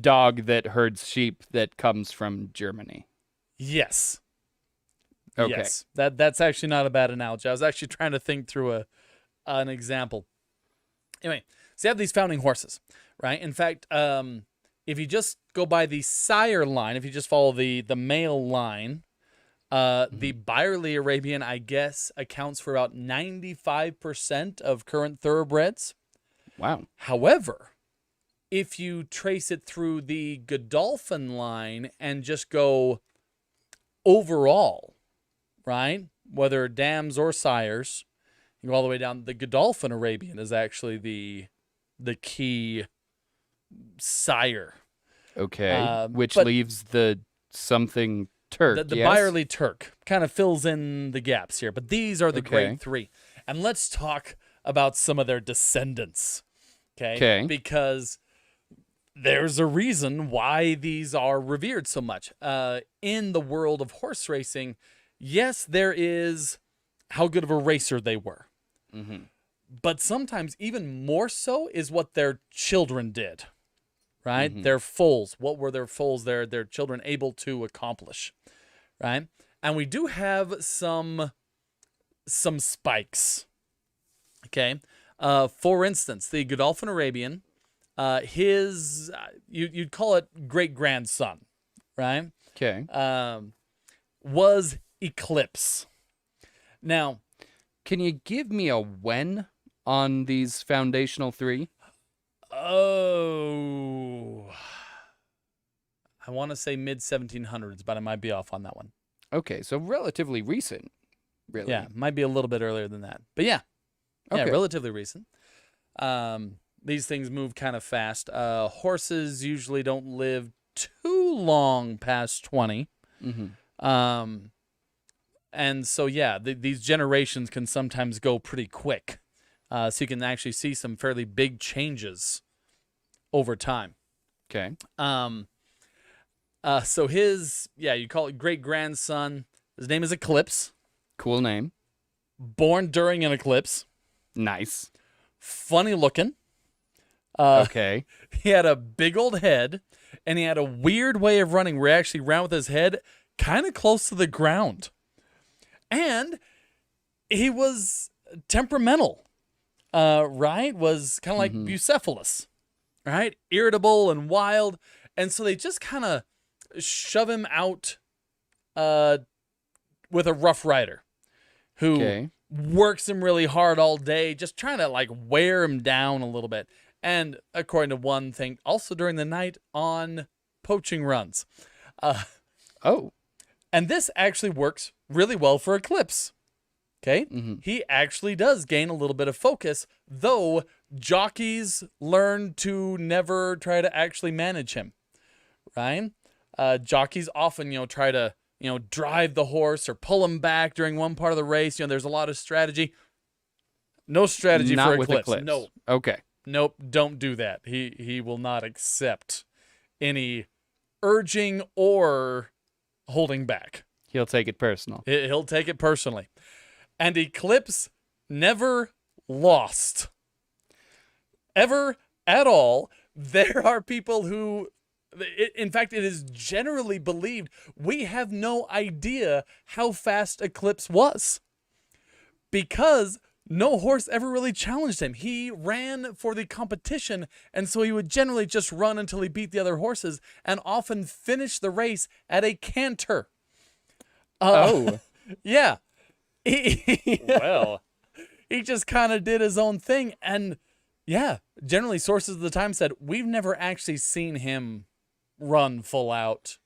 dog that herds sheep that comes from Germany. Yes. Okay. Yes. That's actually not a bad analogy. I was actually trying to think through an example. Anyway, so you have these founding horses, right? In fact, if you just go by the sire line, if you just follow the male line, the Byerly Arabian, I guess, accounts for about 95% of current thoroughbreds. Wow. However, if you trace it through the Godolphin line and just go overall, right? Whether dams or sires, you go all the way down. The Godolphin Arabian is actually the key sire. Okay. Which but leaves the something Turk. the yes? Byerly Turk kind of fills in the gaps here. But these are the Okay. great three. And let's talk about some of their descendants. Okay. Because there's a reason why these are revered so much. In the world of horse racing, yes, there is how good of a racer they were. Mm-hmm. But sometimes even more so is what their children did, right? Mm-hmm. Their foals. What were their foals, their children able to accomplish, right? And we do have some spikes, okay? For instance, the Godolphin Arabian, his, you'd call it great-grandson, right? Okay. Was Eclipse. Now, Can you give me a when on these foundational three? oh, I want to say mid-1700s, but I might be off on that one. Okay, so relatively recent, really. Yeah, might be a little bit earlier than that. But yeah, Okay. relatively recent. These things move kind of fast. Horses usually don't live too long past 20. Mm-hmm. And so, yeah, these generations can sometimes go pretty quick. So you can actually see some fairly big changes over time. Okay. So you call it great-grandson. His name is Eclipse. Cool name. Born during an eclipse. Nice. Funny looking. Okay. He had a big old head, and he had a weird way of running where he actually ran with his head kind of close to the ground. And he was temperamental, right? Was kind of like Bucephalus, right? Irritable and wild. And so they just kind of shove him out with a rough rider who Okay. works him really hard all day, just trying to like wear him down a little bit. And according to one thing, also during the night on poaching runs. Oh. And this actually works really well for Eclipse. Okay? Mm-hmm. He actually does gain a little bit of focus, though jockeys learn to never try to actually manage him. Right? Jockeys often, try to, drive the horse or pull him back during one part of the race. There's a lot of strategy. No strategy Not for with Eclipse. Eclipse. No. Okay. Nope, don't do that. He will not accept any urging or holding back. He'll take it personal. He'll take it personally. And Eclipse never lost. Ever at all. There are people who, in fact, it is generally believed we have no idea how fast Eclipse was. Because no horse ever really challenged him. He ran for the competition, and so he would generally just run until he beat the other horses and often finish the race at a canter. Oh. Yeah. Well. He just kind of did his own thing. And yeah, generally sources of the time said, we've never actually seen him run full out.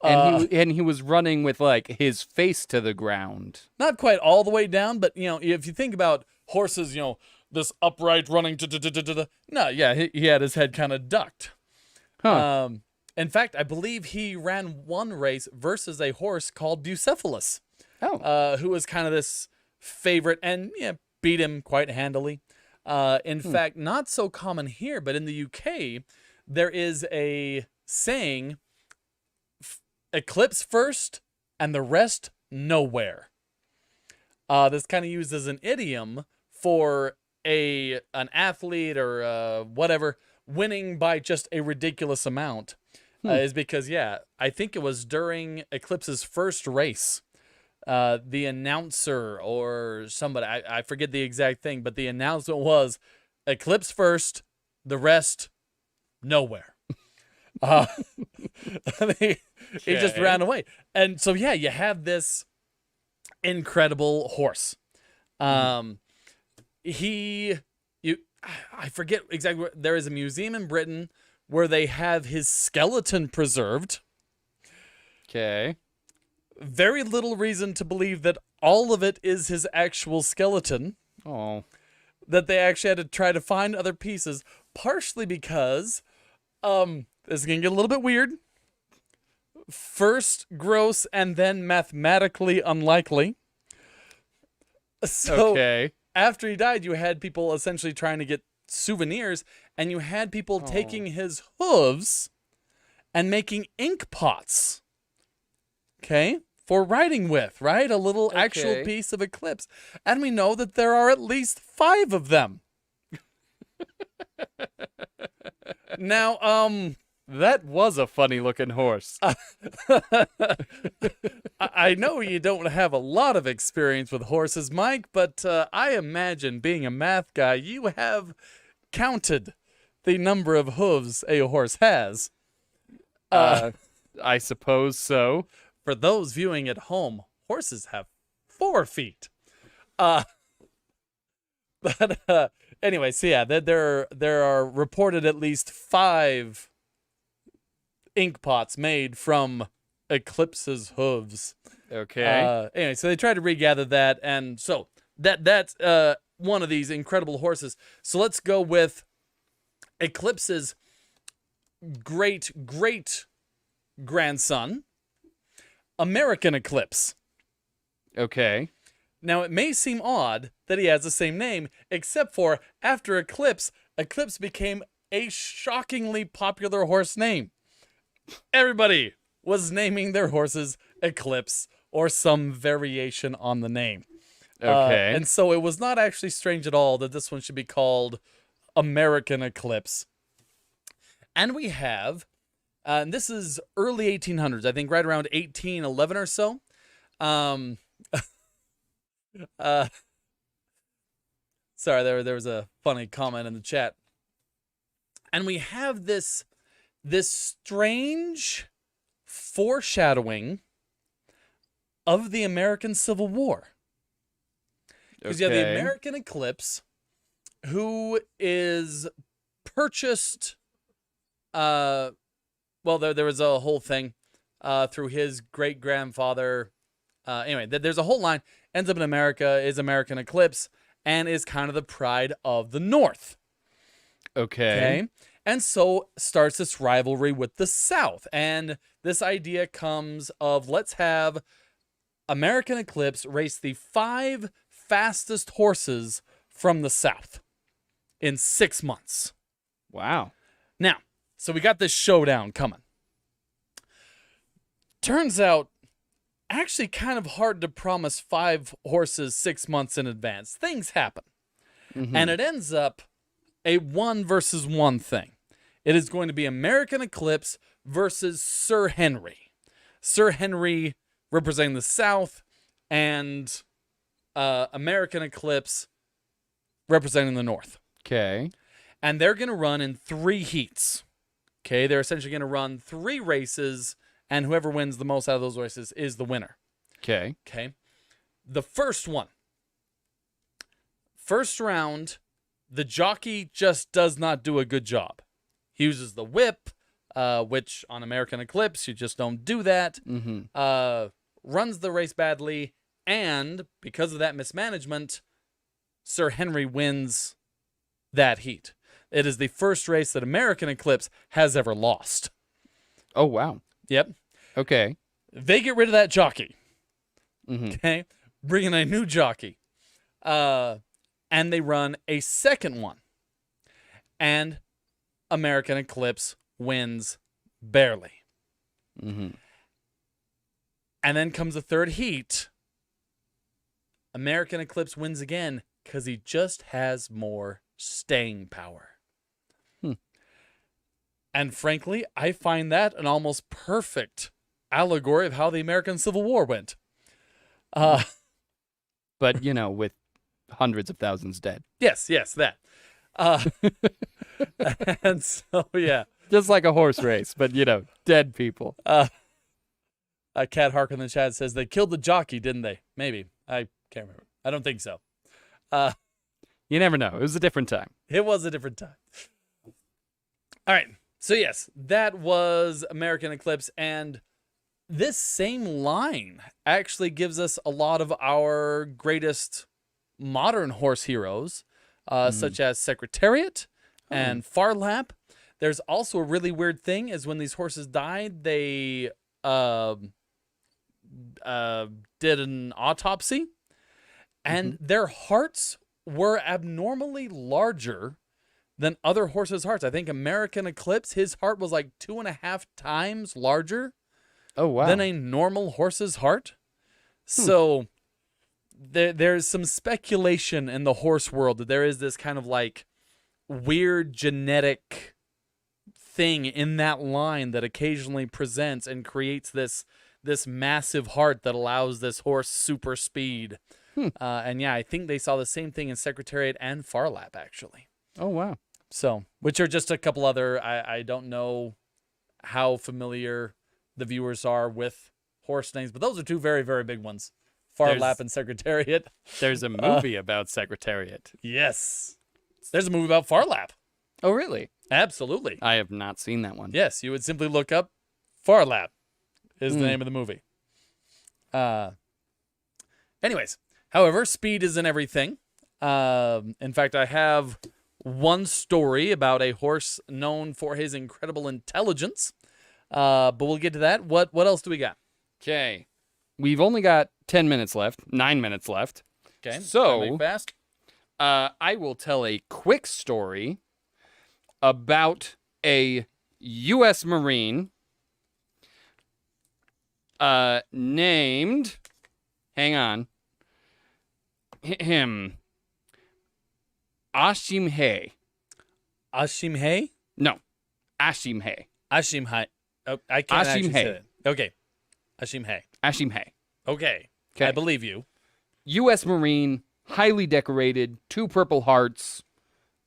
And he was running with like his face to the ground. Not quite all the way down, but if you think about horses, this upright running, no, yeah, he had his head kind of ducked. Huh. In fact, I believe he ran one race versus a horse called Bucephalus, Oh. who was kind of this favorite and beat him quite handily. In fact, not so common here, but in the UK, there is a saying, Eclipse first and the rest nowhere. This kind of used as an idiom for an athlete or whatever winning by just a ridiculous amount is because, I think it was during Eclipse's first race. The announcer or somebody, I forget the exact thing, but the announcement was Eclipse first, the rest, nowhere. He just ran away. And so, you have this incredible horse. I forget exactly where. There is a museum in Britain where they have his skeleton preserved. Okay. Very little reason to believe that all of it is his actual skeleton. Oh. That they actually had to try to find other pieces, partially because this is going to get a little bit weird. First gross and then mathematically unlikely. So Okay. after he died, you had people essentially trying to get souvenirs, and you had people taking his hooves and making ink pots. Okay? For writing with, right? A little actual piece of Eclipse. And we know that there are at least 5 of them. Now, That was a funny looking horse. I know you don't have a lot of experience with horses, Mike, but I imagine, being a math guy, you have counted the number of hooves a horse has. I suppose so. For those viewing at home, horses have 4 feet. Anyway, so there are reported at least 5 ink pots made from Eclipse's hooves. Okay. Anyway, so they tried to regather that, and so that's one of these incredible horses. So let's go with Eclipse's great grandson, American Eclipse. Okay. Now, it may seem odd that he has the same name, except for after Eclipse became a shockingly popular horse name. Everybody was naming their horses Eclipse or some variation on the name. Okay. And so it was not actually strange at all that this one should be called American Eclipse. And we have, and this is early 1800s, I think right around 1811 or so. Sorry, there was a funny comment in the chat. And we have this strange foreshadowing of the American Civil War. Because you have the American Eclipse, who is purchased, there was a whole thing through his great-grandfather. Anyway, there's a whole line, ends up in America, is American Eclipse, and is kind of the pride of the North. Okay. And so starts this rivalry with the South. And this idea comes of, let's have American Eclipse race the 5 fastest horses from the South in 6 months. Wow. Now, so we got this showdown coming. Turns out, actually kind of hard to promise 5 horses 6 months in advance. Things happen. Mm-hmm. And it ends up a 1 versus 1 thing. It is going to be American Eclipse versus Sir Henry. Sir Henry representing the South, and American Eclipse representing the North. Okay. And they're going to run in 3 heats. Okay, they're essentially going to run 3 races, and whoever wins the most out of those races is the winner. Okay. Okay. The first one. First round, the jockey just does not do a good job. He uses the whip, which on American Eclipse, you just don't do that. Mm-hmm. Runs the race badly, and because of that mismanagement, Sir Henry wins that heat. It is the first race that American Eclipse has ever lost. Oh, wow. Yep. Okay. They get rid of that jockey. Mm-hmm. Okay. Bring in a new jockey. And they run a second one. And American Eclipse wins barely. Mm-hmm. And then comes the third heat. American Eclipse wins again because he just has more staying power. And frankly, I find that an almost perfect allegory of how the American Civil War went. But, with hundreds of thousands dead. Yes, that. And so, yeah. Just like a horse race, but, dead people. Cat Hark in the chat says they killed the jockey, didn't they? Maybe. I can't remember. I don't think so. You never know. It was a different time. It was a different time. All right. So, yes, that was American Eclipse. And this same line actually gives us a lot of our greatest modern horse heroes, such as Secretariat and Farlap. There's also a really weird thing is when these horses died, they did an autopsy, and their hearts were abnormally larger than other horses' hearts. I think American Eclipse, his heart was like 2.5 times larger than a normal horse's heart. So there's some speculation in the horse world that there is this kind of like weird genetic thing in that line that occasionally presents and creates this massive heart that allows this horse super speed. And yeah, I think they saw the same thing in Secretariat and Farlap, actually. Oh, wow. So, which are just a couple other, I don't know how familiar the viewers are with horse names, but those are two very, very big ones. Farlap and Secretariat. There's a movie about Secretariat. Yes. There's a movie about Farlap. Oh, really? Absolutely. I have not seen that one. Yes, you would simply look up Farlap is the name of the movie. Anyways, however, speed isn't everything. In fact, I have one story about a horse known for his incredible intelligence. But we'll get to that. What else do we got? Okay. We've only got 10 minutes left, 9 minutes left. Okay. So, make it fast. I will tell a quick story about a U.S. Marine named, hang on, him, Ashim Hay. Ashim Hay? No, Ashim Hay. Ashim Hay. Oh, I can't Ashim actually Hay. say that. Okay. Ashim Hay. Ashim Hay. Okay. Okay. I believe you. U.S. Marine, highly decorated, 2 Purple Hearts,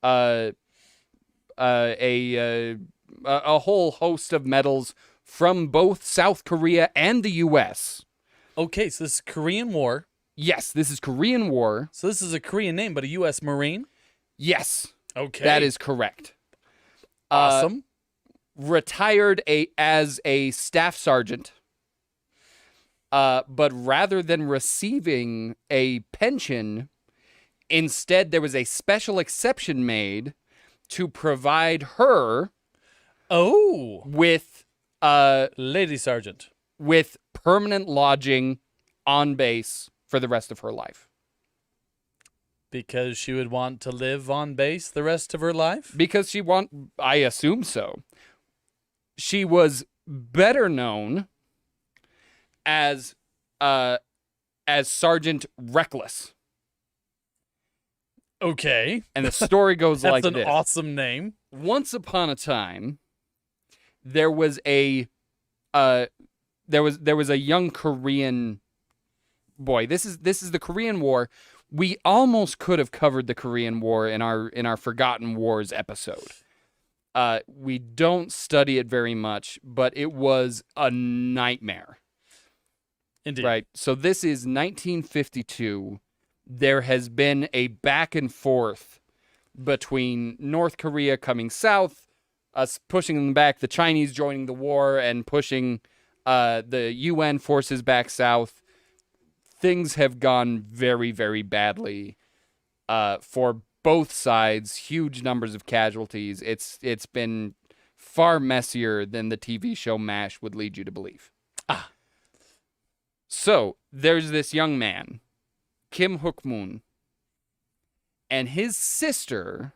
a whole host of medals from both South Korea and the U.S. Okay, so this is Korean War. Yes, this is Korean War. So this is a Korean name, but a U.S. Marine? Yes, Okay. that is correct. awesome. Retired as a staff sergeant, but rather than receiving a pension, instead there was a special exception made to provide her with Lady Sergeant. with permanent lodging on base for the rest of her life. Because she would want to live on base the rest of her life? Because I assume so. She was better known as Sergeant Reckless. Okay. And the story goes That's like an this. awesome name. Once upon a time, there was a young Korean boy. This is the Korean War. We almost could have covered the Korean War in our Forgotten Wars episode. We don't study it very much, but it was a nightmare. Indeed. Right. So this is 1952. There has been a back and forth between North Korea coming south, us pushing them back, the Chinese joining the war and pushing the UN forces back south. Things have gone very, very badly for both sides. Huge numbers of casualties. It's been far messier than the TV show MASH would lead you to believe. So there's this young man, Kim Hook-moon, and his sister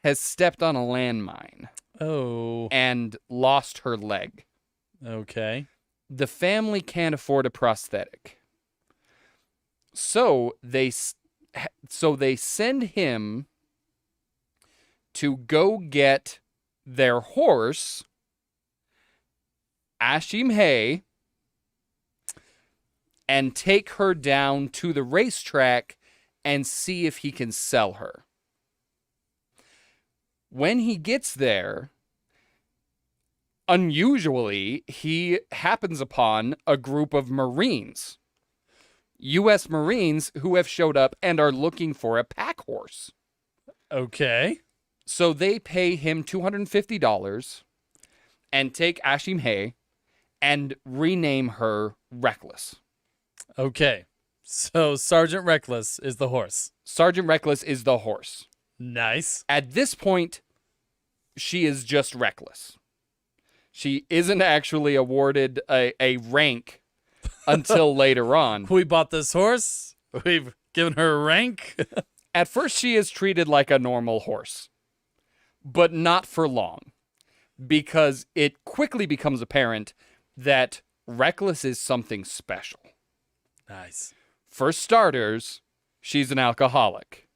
has stepped on a landmine. Oh. And lost her leg. Okay. The family can't afford a prosthetic. So they send him to go get their horse, Ashim Hay, and take her down to the racetrack and see if he can sell her. When he gets there, unusually, he happens upon a group of Marines, U.S. Marines, who have showed up and are looking for a pack horse. Okay. So they pay him $250 and take Ashim Hay and rename her Reckless. Okay. So Sergeant Reckless is the horse. Sergeant Reckless is the horse. Nice. At this point, she is just Reckless. She isn't actually awarded a rank until later on. We bought this horse. We've given her a rank. At first, she is treated like a normal horse, but not for long, because it quickly becomes apparent that Reckless is something special. Nice. For starters, she's an alcoholic.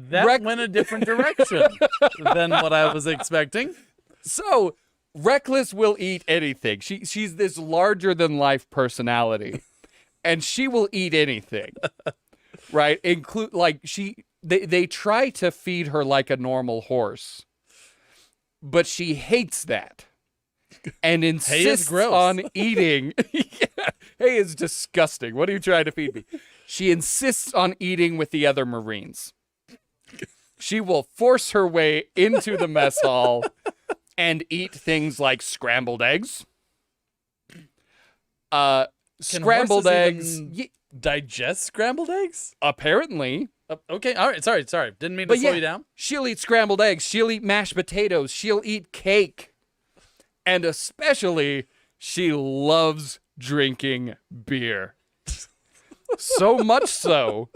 That went a different direction than what I was expecting. So, Reckless will eat anything. She's this larger-than-life personality, and she will eat anything, right? They try to feed her like a normal horse, but she hates that and insists on eating. Yeah, hay is disgusting. What are you trying to feed me? She insists on eating with the other Marines. She will force her way into the mess hall and eat things like scrambled eggs. Scrambled eggs. Digest scrambled eggs? Apparently. Okay, all right. Sorry. Didn't mean to slow you down. She'll eat scrambled eggs. She'll eat mashed potatoes. She'll eat cake. And especially, she loves drinking beer. So much so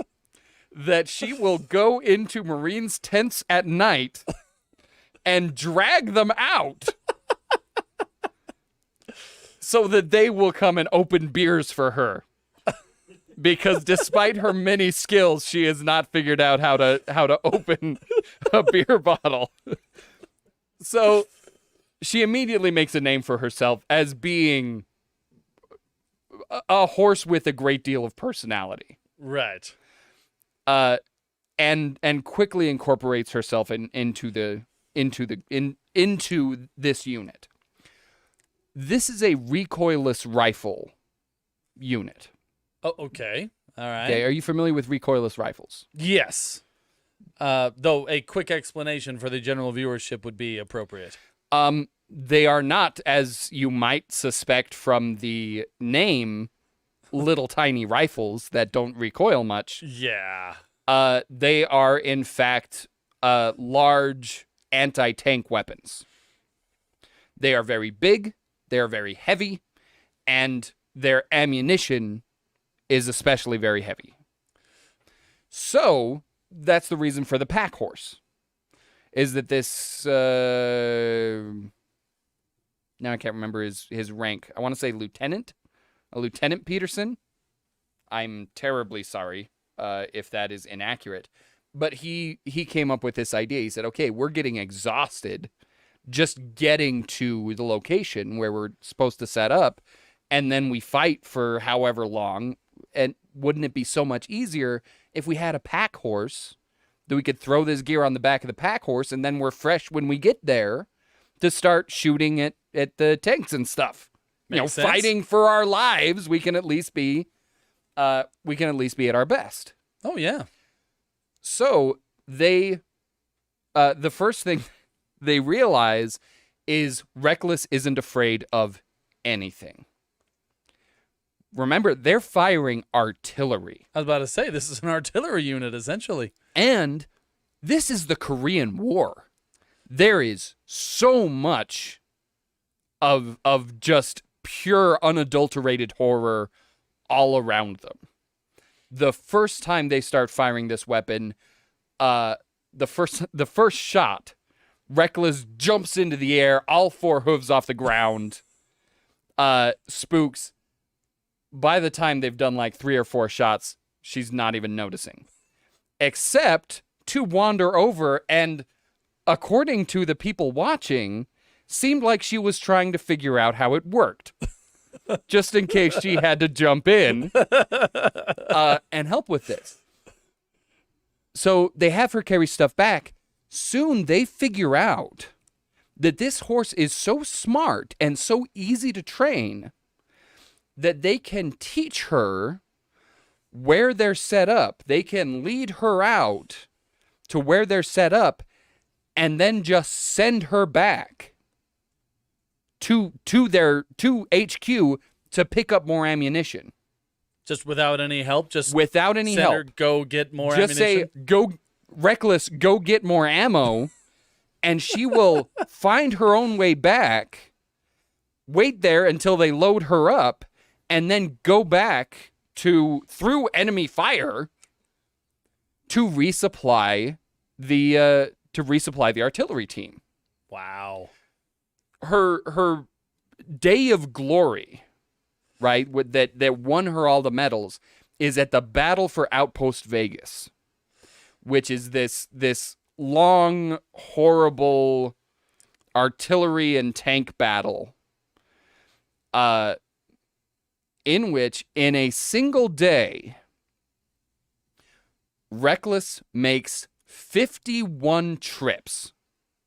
that she will go into Marines' tents at night and drag them out so that they will come and open beers for her. Because despite her many skills, she has not figured out how to open a beer bottle. So she immediately makes a name for herself as being a horse with a great deal of personality. Right. And quickly incorporates herself into this unit. This is a recoilless rifle unit. Oh, okay. All right. Okay, are you familiar with recoilless rifles? Yes. Though a quick explanation for the general viewership would be appropriate. They are not, as you might suspect from the name, little tiny rifles that don't recoil much. Yeah. They are, in fact, large anti-tank weapons. They are very big, they are very heavy, and their ammunition is especially very heavy. So, that's the reason for the pack horse. Is that this... now I can't remember his rank. I want to say lieutenant? A Lieutenant Peterson? I'm terribly sorry if that is inaccurate. But he came up with this idea. He said, okay, we're getting exhausted just getting to the location where we're supposed to set up, and then we fight for however long. And wouldn't it be so much easier if we had a pack horse that we could throw this gear on the back of the pack horse, and then we're fresh when we get there to start shooting at the tanks and stuff. Makes sense. Fighting for our lives, we can at least be at our best. Oh yeah. So they, the first thing they realize is Reckless isn't afraid of anything. Remember, they're firing artillery. I was about to say, this is an artillery unit, essentially. And this is the Korean War. There is so much of just pure, unadulterated horror all around them. The first time they start firing this weapon, the first shot, Reckless jumps into the air, all four hooves off the ground. Spooks. By the time they've done like 3 or 4 shots, she's not even noticing. except to wander over and, according to the people watching, seemed like she was trying to figure out how it worked. Just in case she had to jump in and help with this. So they have her carry stuff back. Soon they figure out that this horse is so smart and so easy to train that they can teach her where they're set up. They can lead her out to where they're set up and then just send her back to HQ to pick up more ammunition. Just without any help? Just without any send help. her, go get more just ammunition? say, go, Reckless, go get more ammo, and she will find her own way back, wait there until they load her up, and then go back through enemy fire to resupply the artillery team. Wow. Her day of glory, right, that won her all the medals, is at the Battle for Outpost Vegas, which is this long, horrible artillery and tank battle, in which, in a single day, Reckless makes 51 trips.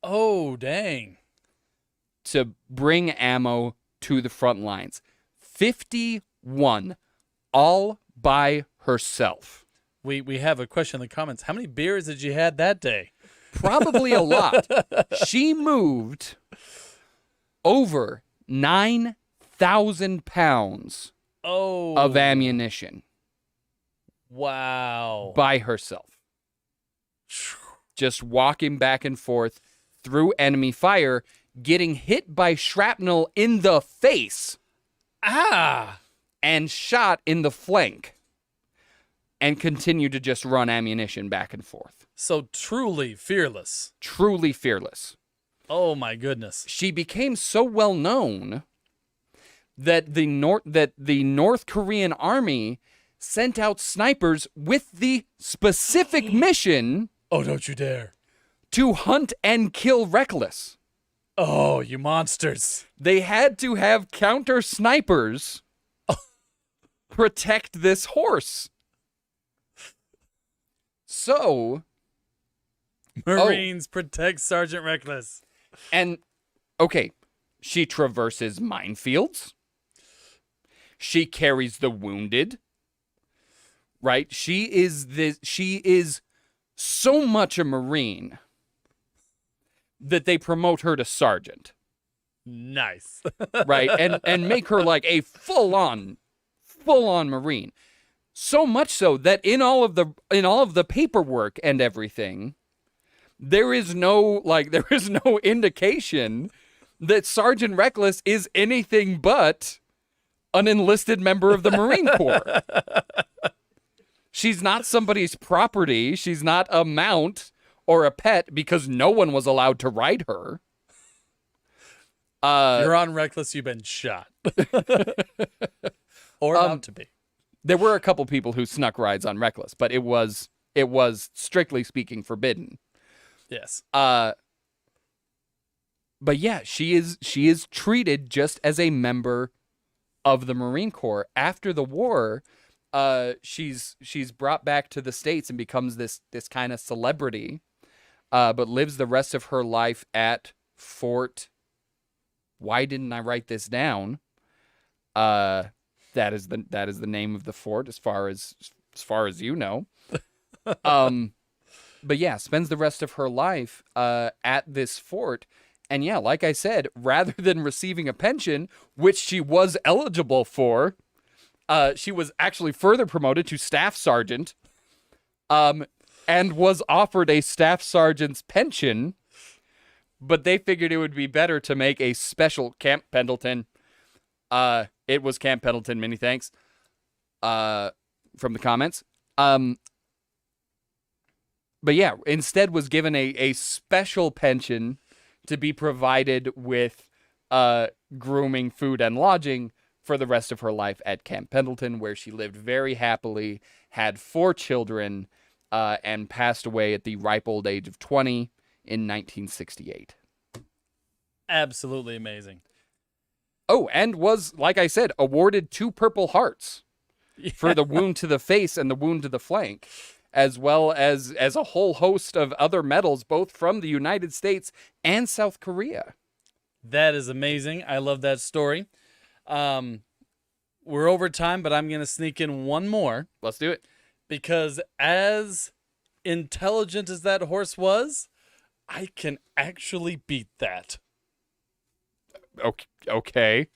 Oh, dang. To bring ammo to the front lines. 51, all by herself. We have a question in the comments. How many beers did you had that day? Probably a lot. She moved over 9,000 pounds of ammunition. Wow. By herself. Just walking back and forth through enemy fire, getting hit by shrapnel in the face. And shot in the flank. And continue to just run ammunition back and forth. So truly fearless. Truly fearless. Oh my goodness. She became so well known that the North Korean army sent out snipers with the specific mission. Oh, don't you dare. To hunt and kill Reckless. Oh, you monsters. They had to have counter snipers protect this horse. So, Marines protect Sergeant Reckless. And, okay, she traverses minefields. She carries the wounded. Right? She is so much a Marine that they promote her to sergeant. Nice. Right? And make her like a full-on Marine. So much so that in all of the paperwork and everything, there is no indication that Sergeant Reckless is anything but an enlisted member of the Marine Corps. She's not somebody's property. She's not a mount or a pet because no one was allowed to ride her. You're on Reckless, you've been shot. Or about to be. There were a couple people who snuck rides on Reckless, but it was strictly speaking forbidden. Yes. But yeah, she is treated just as a member of the Marine Corps. After the war, she's brought back to the States and becomes this kind of celebrity, but lives the rest of her life at Fort. Why didn't I write this down? That is the name of the fort, as far as you know. But yeah, spends the rest of her life at this fort, and yeah, like I said, rather than receiving a pension, which she was eligible for, she was actually further promoted to staff sergeant, and was offered a staff sergeant's pension. But they figured it would be better to make a special Camp Pendleton. It was Camp Pendleton, many thanks, from the comments. But yeah, instead was given a special pension to be provided with grooming, food, and lodging for the rest of her life at Camp Pendleton, where she lived very happily, had 4 children, and passed away at the ripe old age of 20 in 1968. Absolutely amazing. Oh, and was, like I said, awarded 2 Purple Hearts for the wound to the face and the wound to the flank, as well as a whole host of other medals, both from the United States and South Korea. That is amazing. I love that story. We're over time, but I'm going to sneak in one more. Let's do it. Because as intelligent as that horse was, I can actually beat that. Okay.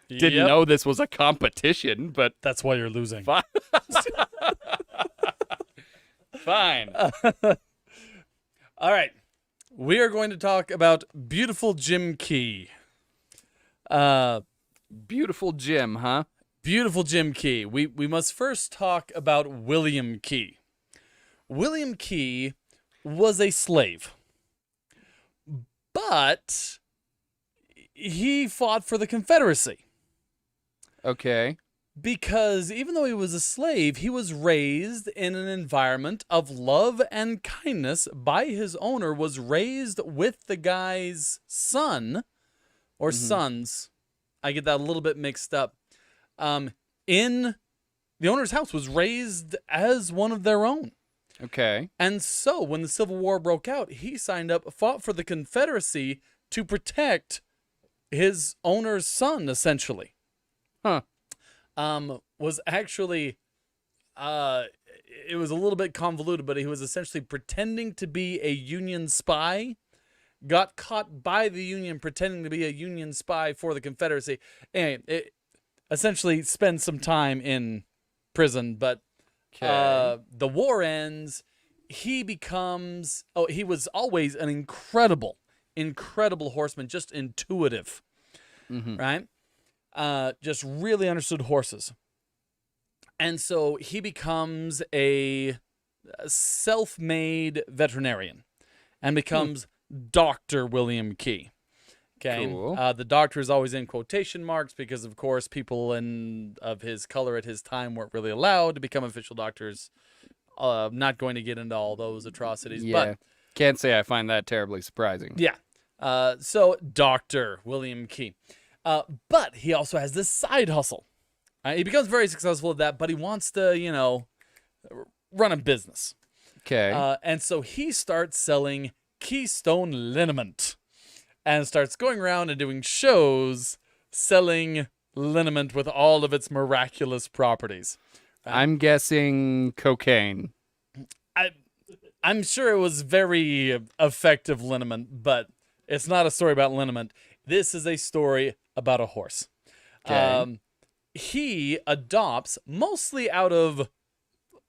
Didn't Yep. know this was a competition, but That's why you're losing. fine. Fine. All right. We are going to talk about beautiful Jim Key. Beautiful Jim, huh? Beautiful Jim Key. We must first talk about William Key. William Key was a slave, but he fought for the Confederacy Okay. because even though he was a slave, he was raised in an environment of love and kindness by his owner, was raised with the guy's son or sons. I get that a little bit mixed up. In the owner's house, was raised as one of their own. Okay. And so when the Civil War broke out, he signed up, fought for the Confederacy to protect his owner's son, essentially. Huh. Was actually, it was a little bit convoluted, but he was essentially pretending to be a Union spy, got caught by the Union pretending to be a Union spy for the Confederacy. Anyway, it essentially spends some time in prison, but Okay. the war ends. He becomes, he was always an incredible horseman, just intuitive, right? Just really understood horses. And so he becomes a self-made veterinarian and becomes Dr. William Key. Okay. Cool. The doctor is always in quotation marks because, of course, people of his color at his time weren't really allowed to become official doctors. Not going to get into all those atrocities, Yeah. but Can't say I find that terribly surprising. yeah. So Dr. William Key. But he also has this side hustle. He becomes very successful at that, but he wants to, run a business. Okay. And so he starts selling Keystone liniment and starts going around and doing shows selling liniment with all of its miraculous properties. I'm guessing cocaine. I'm sure it was very effective liniment, but it's not a story about liniment. This is a story about a horse. Okay. He adopts, mostly out of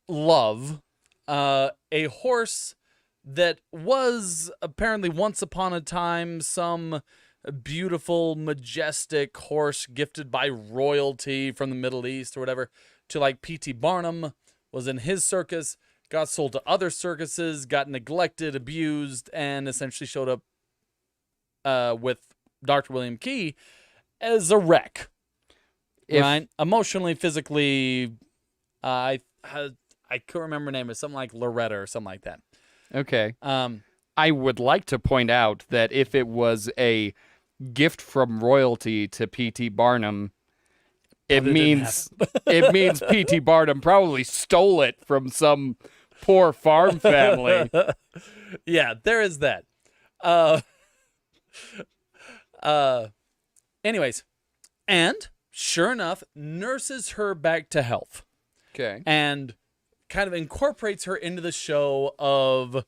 love, a horse that was apparently once upon a time some beautiful, majestic horse gifted by royalty from the Middle East or whatever, to like P.T. Barnum, was in his circus, got sold to other circuses, got neglected, abused, and essentially showed up with Dr. William Key as a wreck. Right? Emotionally, physically, I couldn't remember her name. It was something like Loretta or something like that. Okay. I would like to point out that if it was a gift from royalty to P.T. Barnum, it means P.T. Barnum probably stole it from some poor farm family. Yeah, there is that. Anyways, and sure enough, nurses her back to health. Okay. And kind of incorporates her into the show of,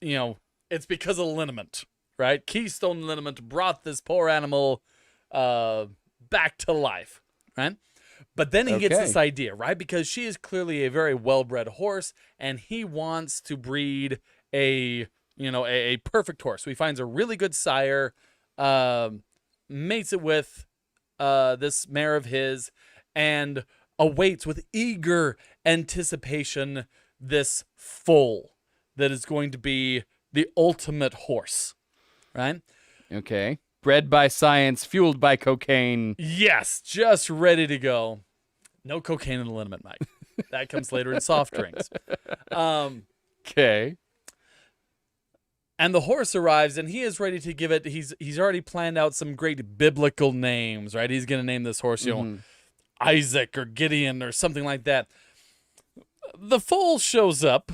it's because of liniment, right? Keystone liniment brought this poor animal back to life, right? But then he gets this idea, right? Because she is clearly a very well-bred horse, and he wants to breed a perfect horse. So he finds a really good sire, mates it with this mare of his, and awaits with eager anticipation this foal that is going to be the ultimate horse, right? Okay. Bred by science, fueled by cocaine. Yes, just ready to go. No cocaine in the liniment, Mike. That comes later in soft drinks. Okay. And the horse arrives, and he is ready to give it. He's already planned out some great biblical names, right? He's going to name this horse, Isaac or Gideon or something like that. The foal shows up.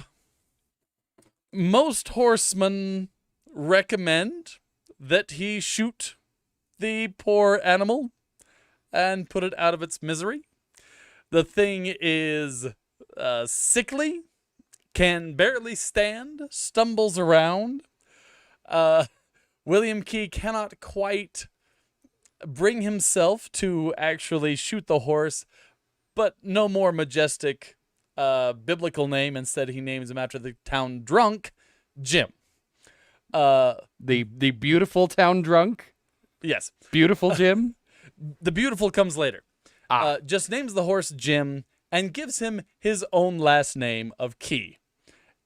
Most horsemen recommend that he shoot the poor animal and put it out of its misery. The thing is sickly, can barely stand, stumbles around. William Key cannot quite bring himself to actually shoot the horse, but no more majestic biblical name. Instead, he names him after the town drunk, Jim. The beautiful town drunk? Yes. Beautiful Jim? The beautiful comes later. Just names the horse Jim and gives him his own last name of Key.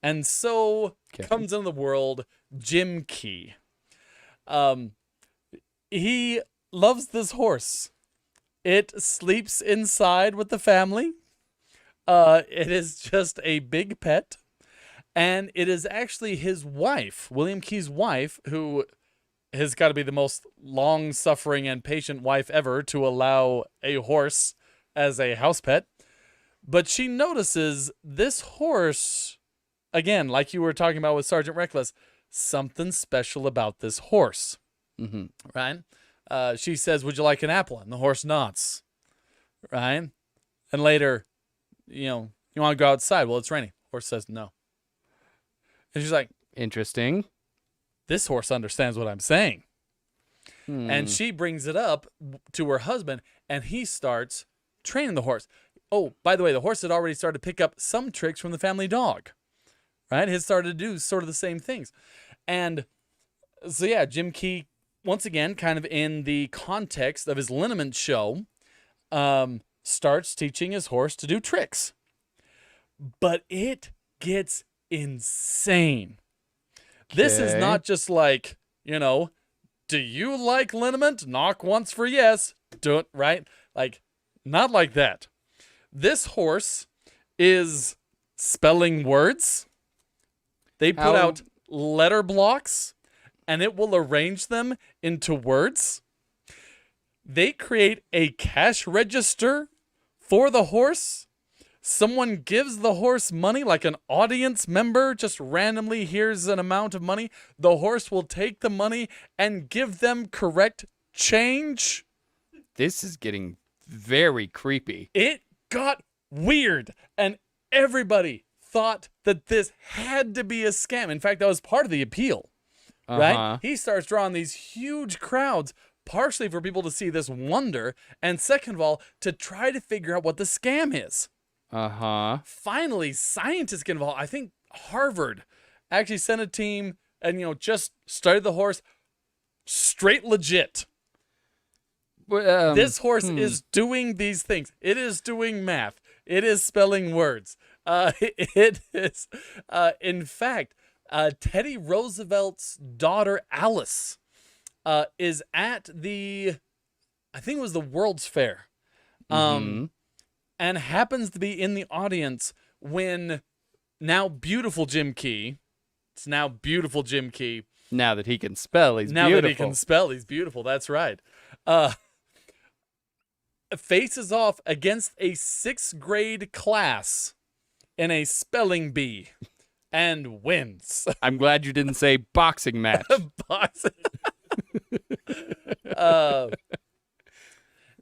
And so comes into the world Jim Key. He loves this horse. It sleeps inside with the family. It is just a big pet. And it is actually his wife, William Key's wife, who has got to be the most long-suffering and patient wife ever to allow a horse as a house pet. But she notices this horse, again, like you were talking about with Sergeant Reckless, something special about this horse. Mm-hmm. Right? She says, "Would you like an apple?" And the horse nods. Right? And later, you want to go outside? Well, it's raining. Horse says no. And she's like, interesting. This horse understands what I'm saying. And she brings it up to her husband, and he starts training the horse. Oh, by the way, the horse had already started to pick up some tricks from the family dog. Right? He had started to do sort of the same things. And so, yeah, Jim Key, once again, kind of in the context of his liniment show, starts teaching his horse to do tricks. But it gets insane. This is not just like, do you like liniment? Knock once for yes. Do it, right? Like, not like that. This horse is spelling words. They put out letter blocks, and it will arrange them into words. They create a cash register for the horse. Someone gives the horse money, like an audience member just randomly hears an amount of money. The horse will take the money and give them correct change. This is getting very creepy. It got weird, and everybody thought that this had to be a scam. In fact, that was part of the appeal, right? He starts drawing these huge crowds, partially for people to see this wonder, and second of all, to try to figure out what the scam is. Finally, scientists get involved. I think Harvard actually sent a team and, just studied the horse straight legit. This horse is doing these things. It is doing math. It is spelling words. It is, in fact, Teddy Roosevelt's daughter, Alice, is at I think it was the World's Fair. And happens to be in the audience when now beautiful Jim Key, it's now beautiful Jim Key. Now that he can spell, he's beautiful. Now that he can spell, he's beautiful. That's right. Faces off against a 6th grade class in a spelling bee and wins. I'm glad you didn't say boxing match. Boxing.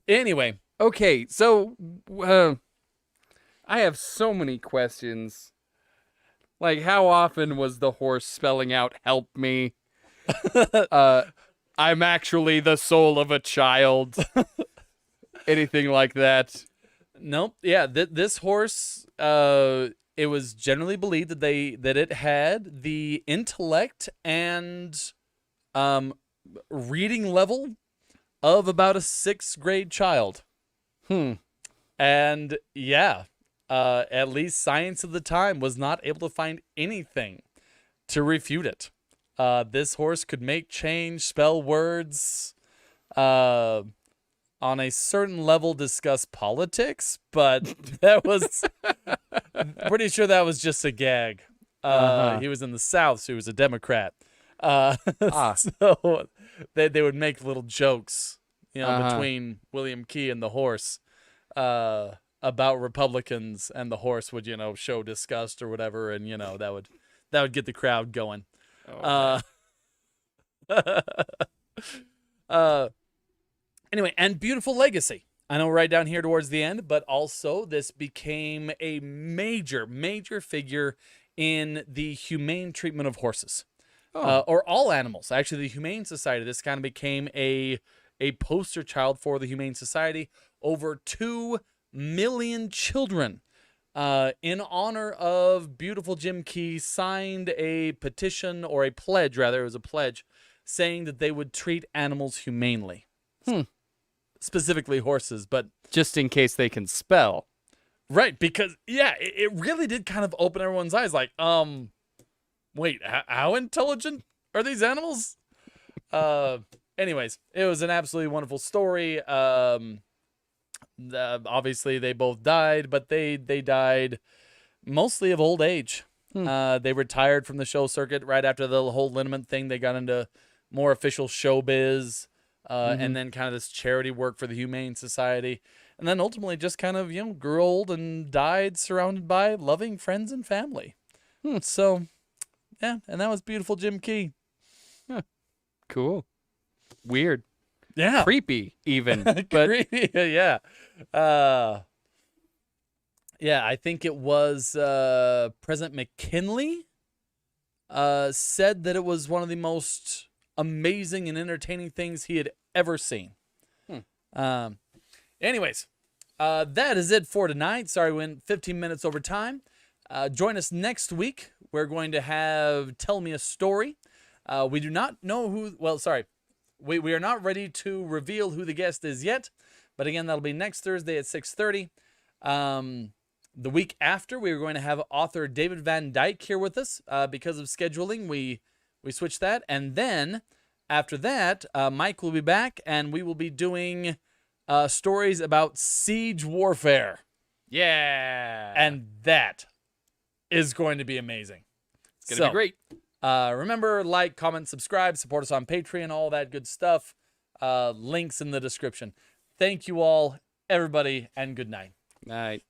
Anyway. Okay, so I have so many questions. Like, how often was the horse spelling out "help me"? I'm actually the soul of a child. Anything like that? Nope. Yeah, this horse, it was generally believed that it had the intellect and reading level of about a 6th grade child. And yeah, at least science of the time was not able to find anything to refute it. This horse could make change, spell words. on a certain level discuss politics, but that was pretty sure that was just a gag. He was in the South, so he was a Democrat. So they would make little jokes, between William Key and the horse, about Republicans, and the horse would, show disgust or whatever, and that would get the crowd going. Anyway, and Beautiful Legacy. I know right down here towards the end, but also this became a major, major figure in the humane treatment of horses, or all animals. Actually, the Humane Society, this kind of became a poster child for the Humane Society. Over 2 million children, in honor of beautiful Jim Key, signed a petition, or a pledge, rather, it was a pledge, saying that they would treat animals humanely. Specifically horses, but just in case they can spell. Right, because it really did kind of open everyone's eyes. Like, wait, how intelligent are these animals? Anyways, it was an absolutely wonderful story. Obviously, they both died, but they died mostly of old age. They retired from the show circuit right after the whole liniment thing. They got into more official showbiz. And then kind of this charity work for the Humane Society. And then ultimately just kind of, grew old and died surrounded by loving friends and family. So, yeah, and that was beautiful Jim Key. Cool. Weird. Yeah. Creepy, even. But creepy, yeah. Yeah, I think it was President McKinley said that it was one of the most amazing and entertaining things he had ever seen. Anyways, that is it for tonight. Sorry, we went 15 minutes over time. Join us next week. We're going to have Tell Me a Story. We do not know who, we are not ready to reveal who the guest is yet, but again, that'll be next Thursday at 6:30. The week after, we are going to have author David Van Dyke here with us. Because of scheduling, we switched that. And then after that, Mike will be back, and we will be doing stories about siege warfare. yeah. And that is going to be amazing. It's going to be great. Remember, like, comment, subscribe, support us on Patreon, all that good stuff. Links in the description. Thank you all, everybody, and good night. Night.